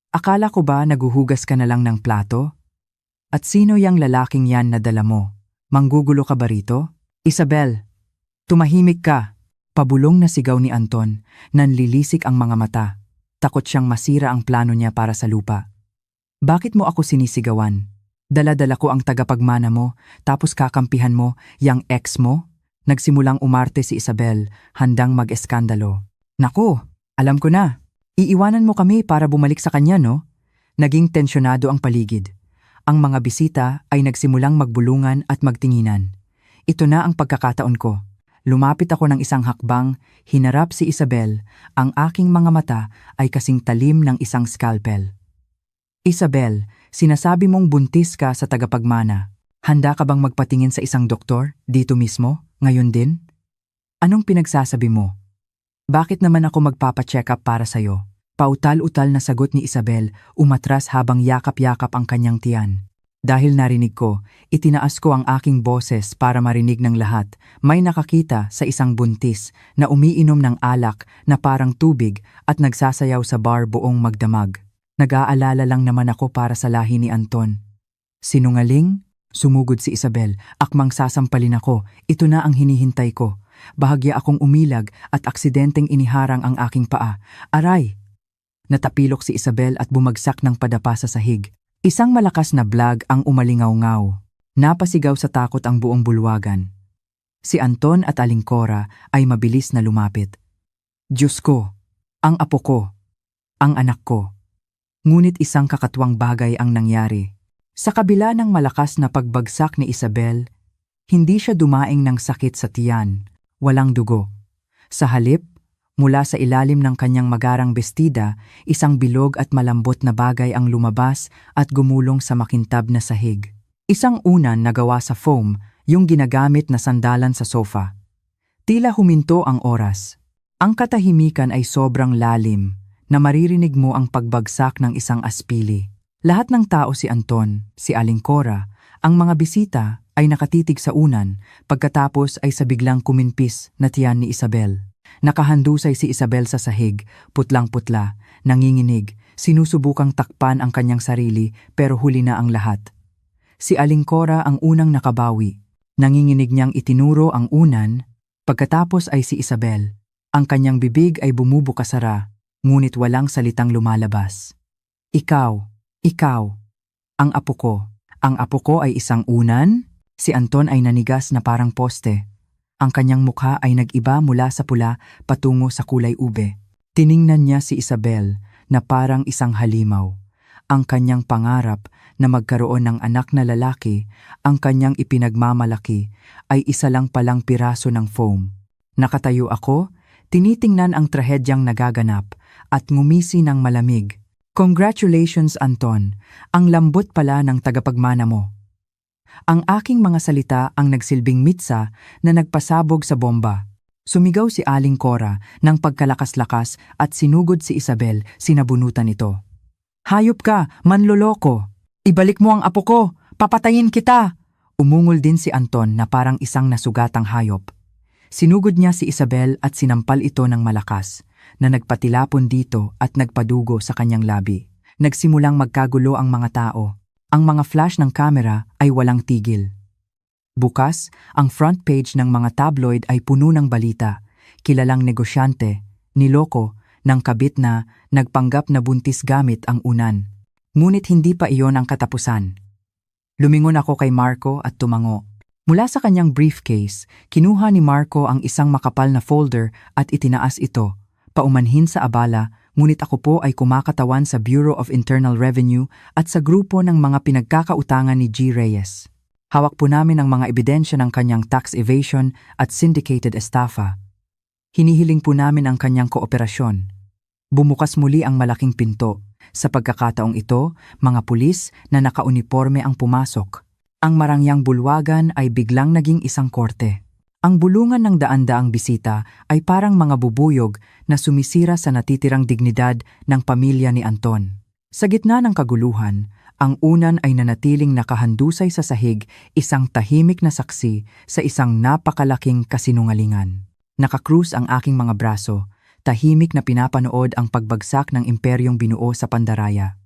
Akala ko ba naguhugas ka na lang ng plato? At sino yang lalaking yan na dala mo? Manggugulo ka ba rito? Isabel, tumahimik ka! Pabulong na sigaw ni Anton, nanlilisik ang mga mata. Takot siyang masira ang plano niya para sa lupa. Bakit mo ako sinisigawan? Dala-dala ko ang tagapagmana mo, tapos kakampihan mo, yang ex mo? Nagsimulang umarte si Isabel, handang mag-eskandalo. Naku, alam ko na. Iiwanan mo kami para bumalik sa kanya, no? Naging tensyonado ang paligid. Ang mga bisita ay nagsimulang magbulungan at magtinginan. Ito na ang pagkakataon ko. Lumapit ako ng isang hakbang, hinarap si Isabel, ang aking mga mata ay kasing talim ng isang scalpel. Isabel, sinasabi mong buntis ka sa tagapagmana. Handa ka bang magpatingin sa isang doktor, dito mismo, ngayon din? Anong pinagsasabi mo? Bakit naman ako magpapacheck up para sa'yo? Pautal-utal na sagot ni Isabel, umatras habang yakap-yakap ang kanyang tiyan. Dahil narinig ko, itinaas ko ang aking boses para marinig ng lahat. May nakakita sa isang buntis na umiinom ng alak na parang tubig at nagsasayaw sa bar buong magdamag. Nag-aalala lang naman ako para sa lahi ni Anton. Sinungaling? Sumugod si Isabel. Akmang sasampalin ako. Ito na ang hinihintay ko. Bahagya akong umilag at aksidenteng iniharang ang aking paa. Aray! Natapilok si Isabel at bumagsak ng padapa sa sahig. Isang malakas na blag ang umalingaw-ngaw. Napasigaw sa takot ang buong bulwagan. Si Anton at Aling Cora ay mabilis na lumapit. Diyos ko, ang apo ko, ang anak ko. Ngunit isang kakatuwang bagay ang nangyari. Sa kabila ng malakas na pagbagsak ni Isabel, hindi siya dumaing ng sakit sa tiyan, walang dugo. Sa halip, mula sa ilalim ng kanyang magarang bestida, isang bilog at malambot na bagay ang lumabas at gumulong sa makintab na sahig. Isang unan na gawa sa foam, yung ginagamit na sandalan sa sofa. Tila huminto ang oras. Ang katahimikan ay sobrang lalim, na maririnig mo ang pagbagsak ng isang aspili. Lahat ng tao, si Anton, si Aling Cora, ang mga bisita ay nakatitig sa unan, pagkatapos ay sa biglang kuminpis na tiyan ni Isabel. Nakahandusay si Isabel sa sahig, putlang-putla, nanginginig, sinusubukang takpan ang kanyang sarili pero huli na ang lahat. Si Aling Cora ang unang nakabawi. Nanginginig niyang itinuro ang unan, pagkatapos ay si Isabel. Ang kanyang bibig ay bumubukasara, ngunit walang salitang lumalabas. Ikaw, ang apo ko. Ang apo ko ay isang unan? Si Anton ay nanigas na parang poste. Ang kanyang mukha ay nag-iba mula sa pula patungo sa kulay ube. Tiningnan niya si Isabel na parang isang halimaw. Ang kanyang pangarap na magkaroon ng anak na lalaki, ang kanyang ipinagmamalaki, ay isa lang palang piraso ng foam. Nakatayo ako, tinitingnan ang trahedyang nagaganap at ngumisi ng malamig. Congratulations, Anton. Ang lambot pala ng tagapagmana mo. Ang aking mga salita ang nagsilbing mitsa na nagpasabog sa bomba. Sumigaw si Aling Cora ng pagkalakas-lakas at sinugod si Isabel, sinabunutan ito. Hayop ka, manloloko! Ibalik mo ang apo ko! Papatayin kita! Umungol din si Anton na parang isang nasugatang hayop. Sinugod niya si Isabel at sinampal ito ng malakas, na nagpatilapon dito at nagpadugo sa kanyang labi. Nagsimulang magkagulo ang mga tao. Ang mga flash ng kamera ay walang tigil. Bukas, ang front page ng mga tabloid ay puno ng balita. Kilalang negosyante, niloko, ng kabit na nagpanggap na buntis gamit ang unan. Ngunit hindi pa iyon ang katapusan. Lumingon ako kay Marco at tumango. Mula sa kanyang briefcase, kinuha ni Marco ang isang makapal na folder at itinaas ito, paumanhin sa abala, ngunit ako po ay kumakatawan sa Bureau of Internal Revenue at sa grupo ng mga pinagkakautangan ni G. Reyes. Hawak po namin ang mga ebidensya ng kanyang tax evasion at syndicated estafa. Hinihiling po namin ang kanyang kooperasyon. Bumukas muli ang malaking pinto. Sa pagkakataong ito, mga pulis na nakauniporme ang pumasok. Ang marangyang bulwagan ay biglang naging isang korte. Ang bulungan ng daan-daang bisita ay parang mga bubuyog na sumisira sa natitirang dignidad ng pamilya ni Anton. Sa gitna ng kaguluhan, ang unan ay nanatiling nakahandusay sa sahig, isang tahimik na saksi sa isang napakalaking kasinungalingan. Nakakrus ang aking mga braso, tahimik na pinapanood ang pagbagsak ng imperyong binuo sa Pandaraya.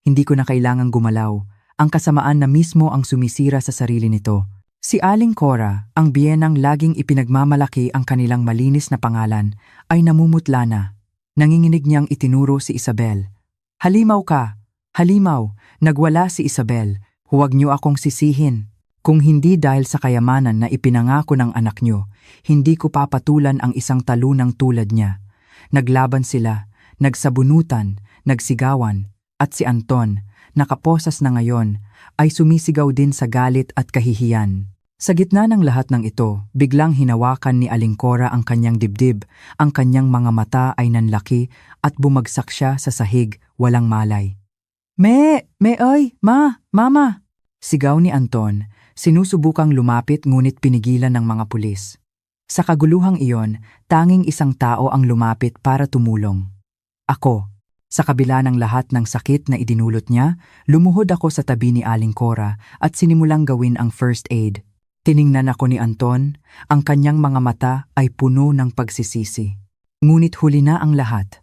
Hindi ko na kailangang gumalaw, ang kasamaan na mismo ang sumisira sa sarili nito. Si Aling Cora, ang biyenang laging ipinagmamalaki ang kanilang malinis na pangalan, ay namumutla na. Nanginginig niyang itinuro si Isabel. Halimaw ka! Halimaw! Nagwala si Isabel. Huwag niyo akong sisihin. Kung hindi dahil sa kayamanan na ipinangako ng anak niyo, hindi ko papatulan ang isang talunang tulad niya. Naglaban sila, nagsabunutan, nagsigawan, at si Anton, nakaposas na ngayon, ay sumisigaw din sa galit at kahihiyan. Sa gitna ng lahat ng ito, biglang hinawakan ni Aling Cora ang kanyang dibdib, ang kanyang mga mata ay nanlaki at bumagsak siya sa sahig, walang malay. Mama! Sigaw ni Anton, sinusubukang lumapit ngunit pinigilan ng mga pulis. Sa kaguluhang iyon, tanging isang tao ang lumapit para tumulong. Ako. Sa kabila ng lahat ng sakit na idinulot niya, lumuhod ako sa tabi ni Aling Cora at sinimulang gawin ang first aid. Tiningnan ako ni Anton, ang kanyang mga mata ay puno ng pagsisisi. Ngunit huli na ang lahat.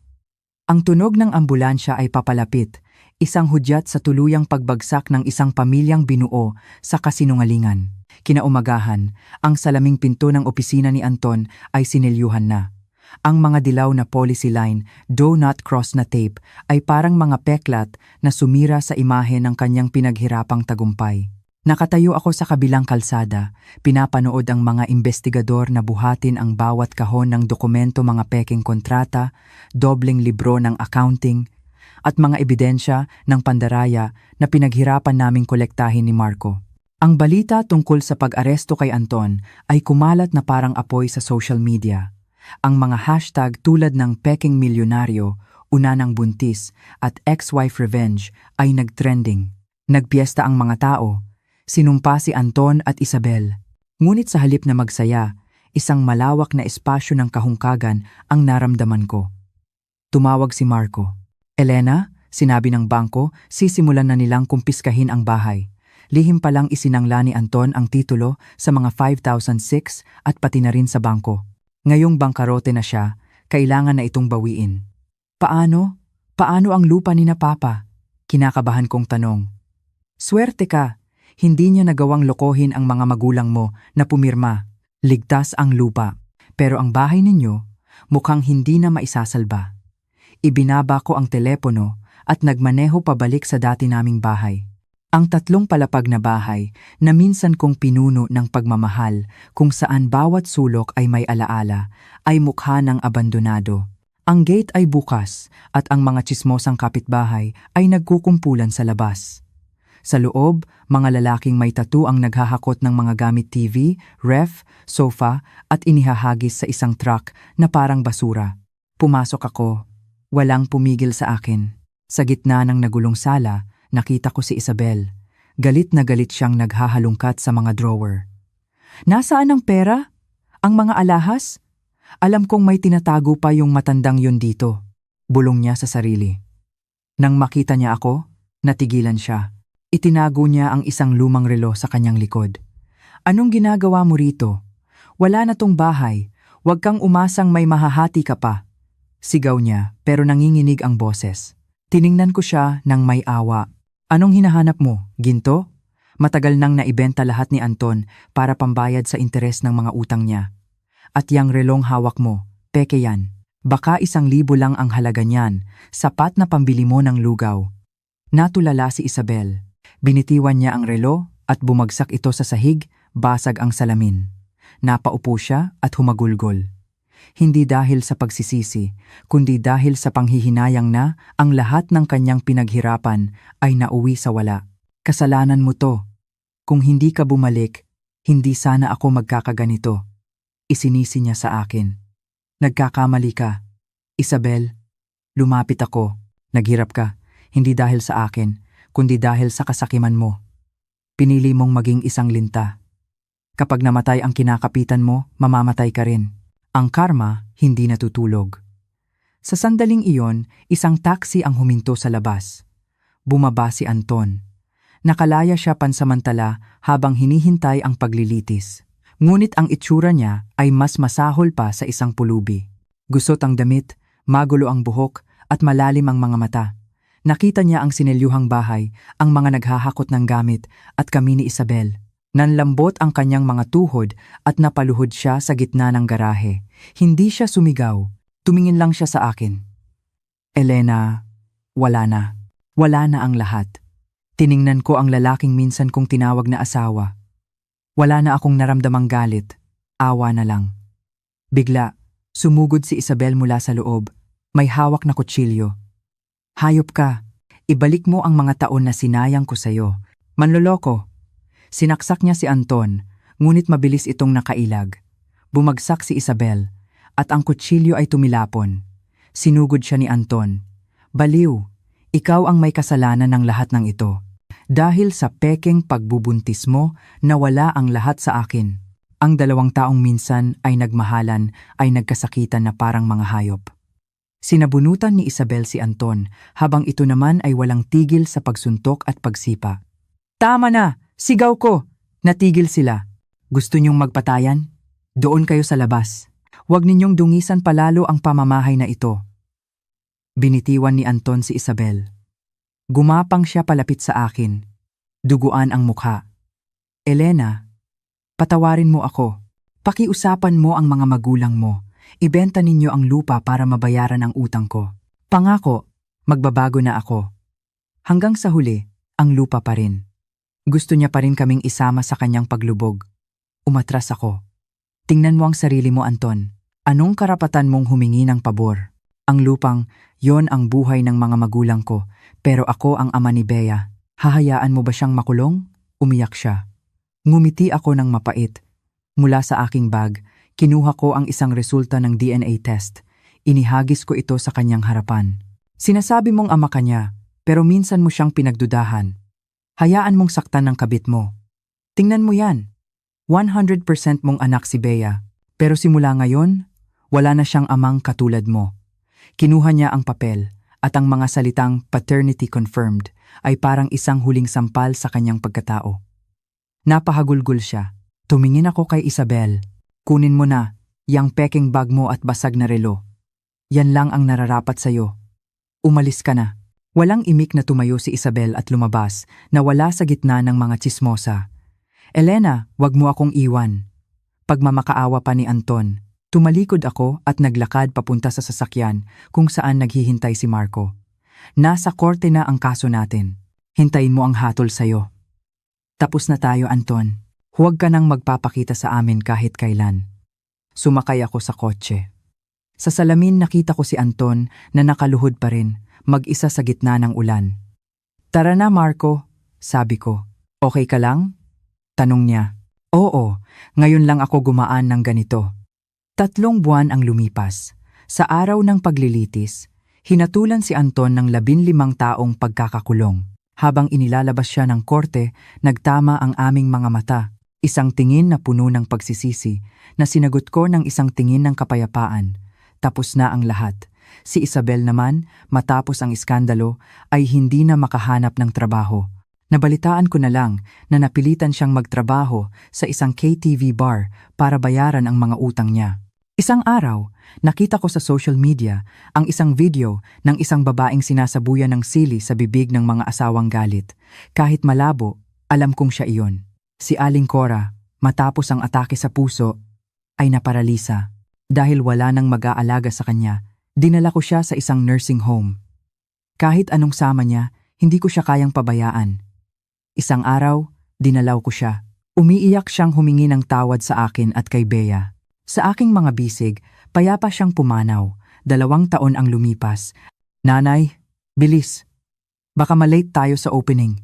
Ang tunog ng ambulansya ay papalapit, isang hudyat sa tuluyang pagbagsak ng isang pamilyang binuo sa kasinungalingan. Kinaumagahan, ang salaming pinto ng opisina ni Anton ay sinilyuhan na. Ang mga dilaw na policy line, "Do not cross" na tape ay parang mga peklat na sumira sa imahe ng kanyang pinaghirapang tagumpay. Nakatayo ako sa kabilang kalsada, pinapanood ang mga investigador na buhatin ang bawat kahon ng dokumento, mga peking kontrata, dobleng libro ng accounting, at mga ebidensya ng Pandaraya na pinaghirapan naming kolektahin ni Marco. Ang balita tungkol sa pag-aresto kay Anton ay kumalat na parang apoy sa social media. Ang mga hashtag tulad ng peking milyonaryo, una ng buntis, at ex-wife revenge ay nagtrending. Nagpiesta ang mga tao. Sinumpa si Anton at Isabel. Ngunit sa halip na magsaya, isang malawak na espasyo ng kahungkagan ang naramdaman ko. Tumawag si Marco. Elena, sinabi ng bangko, sisimulan na nilang kumpiskahin ang bahay. Lihim palang isinangla ni Anton ang titulo sa mga 5,006 at pati na rin sa bangko. Ngayong bangkarote na siya, kailangan na itong bawiin. Paano? Paano ang lupa ni na Papa? Kinakabahan kong tanong. Swerte ka, hindi niya nagawang lokohin ang mga magulang mo na pumirma. Ligtas ang lupa. Pero ang bahay ninyo, mukhang hindi na maisasalba. Ibinaba ko ang telepono at nagmaneho pabalik sa dati naming bahay. Ang 3 palapag na bahay na minsan kong pinuno ng pagmamahal, kung saan bawat sulok ay may alaala, ay mukha ng abandonado. Ang gate ay bukas at ang mga tsismosang kapitbahay ay nagkukumpulan sa labas. Sa loob, mga lalaking may tattoo ang naghahakot ng mga gamit, TV, ref, sofa at inihahagis sa isang truck na parang basura. Pumasok ako. Walang pumigil sa akin. Sa gitna ng nagulong sala, nakita ko si Isabel. Galit na galit siyang naghahalungkat sa mga drawer. Nasaan ang pera? Ang mga alahas? Alam kong may tinatago pa yung matandang yun dito. Bulong niya sa sarili. Nang makita niya ako, natigilan siya. Itinago niya ang isang lumang relo sa kanyang likod. Anong ginagawa mo rito? Wala na tong bahay. Huwag kang umasang may mahahati ka pa. Sigaw niya pero nanginginig ang boses. Tiningnan ko siya ng may awa. Anong hinahanap mo? Ginto? Matagal nang naibenta lahat ni Anton para pambayad sa interes ng mga utang niya. At yang relong hawak mo, peke yan. Baka 1,000 lang ang halaga niyan, sapat na pambili mo ng lugaw. Natulala si Isabel. Binitiwan niya ang relo at bumagsak ito sa sahig, basag ang salamin. Napaupo siya at humagulgol. Hindi dahil sa pagsisisi, kundi dahil sa panghihinayang na ang lahat ng kanyang pinaghirapan ay nauwi sa wala. Kasalanan mo to. Kung hindi ka bumalik, hindi sana ako magkakaganito. Isinisi niya sa akin. Nagkakamali ka. Isabel, lumapit ako. Naghirap ka, hindi dahil sa akin, kundi dahil sa kasakiman mo. Pinili mong maging isang linta. Kapag namatay ang kinakapitan mo, mamamatay ka rin. Ang karma hindi natutulog. Sa sandaling iyon, isang taxi ang huminto sa labas. Bumaba si Anton. Nakalaya siya pansamantala habang hinihintay ang paglilitis. Ngunit ang itsura niya ay mas masahol pa sa isang pulubi. Gusot ang damit, magulo ang buhok at malalim ang mga mata. Nakita niya ang sinelyuhang bahay, ang mga naghahakot ng gamit at kami ni Isabel. Nanlambot ang kanyang mga tuhod at napaluhod siya sa gitna ng garahe. Hindi siya sumigaw, tumingin lang siya sa akin. Elena, wala na. Wala na ang lahat. Tiningnan ko ang lalaking minsan kong tinawag na asawa. Wala na akong naramdamang galit, awa na lang. Bigla, sumugod si Isabel mula sa loob. May hawak na kutsilyo. Hayop ka, ibalik mo ang mga taon na sinayang ko sa'yo. Manloloko. Sinaksak niya si Anton, ngunit mabilis itong nakailag. Bumagsak si Isabel, at ang kutsilyo ay tumilapon. Sinugod siya ni Anton. Baliw, ikaw ang may kasalanan ng lahat ng ito. Dahil sa pekeng pagbubuntis mo, nawala ang lahat sa akin. Ang 2 taong minsan ay nagmahalan ay nagkasakitan na parang mga hayop. Sinabunutan ni Isabel si Anton habang ito naman ay walang tigil sa pagsuntok at pagsipa. Tama na! Sigaw ko! Natigil sila. Gusto niyong magpatayan? Doon kayo sa labas. Huwag ninyong dungisan palalo ang pamamahay na ito. Binitiwan ni Anton si Isabel. Gumapang siya palapit sa akin. Duguan ang mukha. Elena, patawarin mo ako. Pakiusapan mo ang mga magulang mo. Ibenta ninyo ang lupa para mabayaran ang utang ko. Pangako, magbabago na ako. Hanggang sa huli, ang lupa pa rin. Gusto niya pa rin kaming isama sa kanyang paglubog. Umatras ako. Tingnan mo ang sarili mo, Anton. Anong karapatan mong humingi ng pabor? Ang lupang, yon ang buhay ng mga magulang ko, pero ako ang ama ni Bea. Hahayaan mo ba siyang makulong? Umiyak siya. Ngumiti ako ng mapait. Mula sa aking bag, kinuha ko ang isang resulta ng DNA test. Inihagis ko ito sa kanyang harapan. Sinasabi mong ama ka niya, pero minsan mo siyang pinagdudahan. Hayaan mong saktan ng kabit mo. Tingnan mo yan. 100% mong anak si Bea, pero simula ngayon, wala na siyang amang katulad mo. Kinuha niya ang papel at ang mga salitang paternity confirmed ay parang isang huling sampal sa kanyang pagkatao. Napahagulgol siya. Tumingin ako kay Isabel. Kunin mo na, yang peking bag mo at basag na relo. Yan lang ang nararapat sa'yo. Umalis ka na. Walang imik na tumayo si Isabel at lumabas na wala sa gitna ng mga tsismosa. Elena, wag mo akong iwan. Pagmamakaawa pa ni Anton, tumalikod ako at naglakad papunta sa sasakyan kung saan naghihintay si Marco. Nasa korte na ang kaso natin. Hintayin mo ang hatol sa'yo. Tapos na tayo, Anton. Huwag ka nang magpapakita sa amin kahit kailan. Sumakay ako sa kotse. Sa salamin nakita ko si Anton na nakaluhod pa rin, mag-isa sa gitna ng ulan. Tara na, Marco, sabi ko. Okay ka lang? Tanong niya. Oo, ngayon lang ako gumaan ng ganito. 3 buwan ang lumipas. Sa araw ng paglilitis, hinatulan si Anton ng 15 taong pagkakakulong. Habang inilalabas siya ng korte, nagtama ang aming mga mata. Isang tingin na puno ng pagsisisi na sinagot ko ng isang tingin ng kapayapaan. Tapos na ang lahat. Si Isabel naman, matapos ang iskandalo, ay hindi na makahanap ng trabaho. Nabalitaan ko na lang na napilitan siyang magtrabaho sa isang KTV bar para bayaran ang mga utang niya. Isang araw, nakita ko sa social media ang isang video ng isang babaeng sinasabuyan ng sili sa bibig ng mga asawang galit. Kahit malabo, alam kong siya iyon. Si Aling Cora, matapos ang atake sa puso, ay naparalisa. Dahil wala nang mag-aalaga sa kanya, dinala ko siya sa isang nursing home. Kahit anong sama niya, hindi ko siya kayang pabayaan. Isang araw, dinalaw ko siya. Umiiyak siyang humingi ng tawad sa akin at kay Bea. Sa aking mga bisig, payapa siyang pumanaw. 2 taon ang lumipas. "Nanay, bilis. Baka malate tayo sa opening."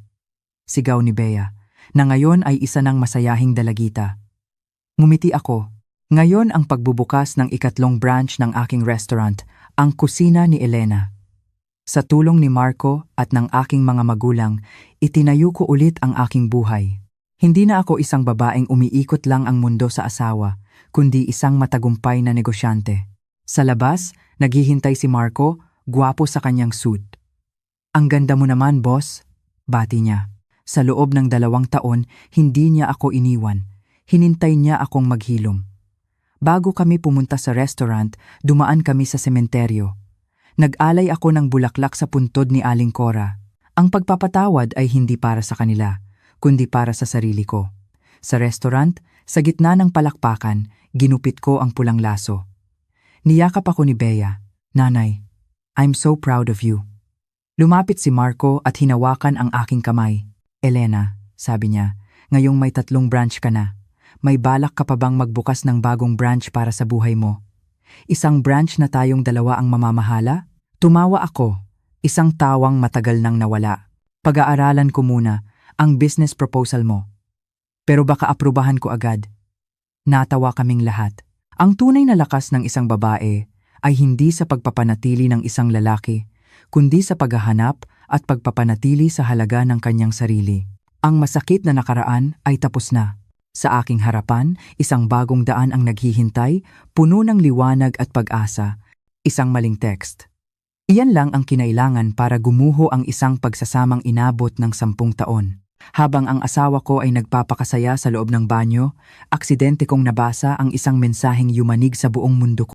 Sigaw ni Bea, na ngayon ay isa ng masayahing dalagita. Ngumiti ako. Ngayon ang pagbubukas ng 3 branch ng aking restaurant, ang kusina ni Elena. Sa tulong ni Marco at ng aking mga magulang, itinayo ko ulit ang aking buhay. Hindi na ako isang babaeng umiikot lang ang mundo sa asawa, kundi isang matagumpay na negosyante. Sa labas, naghihintay si Marco, gwapo sa kanyang suit. "Ang ganda mo naman, boss," bati niya. Sa loob ng 2 taon, hindi niya ako iniwan. Hinintay niya akong maghilom. Bago kami pumunta sa restaurant, dumaan kami sa sementeryo. Nag-alay ako ng bulaklak sa puntod ni Aling Cora. Ang pagpapatawad ay hindi para sa kanila, kundi para sa sarili ko. Sa restaurant, sa gitna ng palakpakan, ginupit ko ang pulang laso. Niyakap ako ni Bea. "Nanay, I'm so proud of you." Lumapit si Marco at hinawakan ang aking kamay. "Elena," sabi niya, "ngayong may 3 branch ka na. May balak ka pa bang magbukas ng bagong branch para sa buhay mo? Isang branch na tayong 2 ang mamamahala?" Tumawa ako, isang tawang matagal nang nawala. "Pag-aaralan ko muna ang business proposal mo. Pero baka aprubahan ko agad." Natawa kaming lahat. Ang tunay na lakas ng isang babae ay hindi sa pagpapanatili ng isang lalaki, kundi sa paghahanap at pagpapanatili sa halaga ng kanyang sarili. Ang masakit na nakaraan ay tapos na. Sa aking harapan, isang bagong daan ang naghihintay, puno ng liwanag at pag-asa. Isang maling text. Iyan lang ang kinailangan para gumuho ang isang pagsasamang inabot ng 10 taon. Habang ang asawa ko ay nagpapakasaya sa loob ng banyo, aksidente kong nabasa ang isang mensaheng yumanig sa buong mundo ko.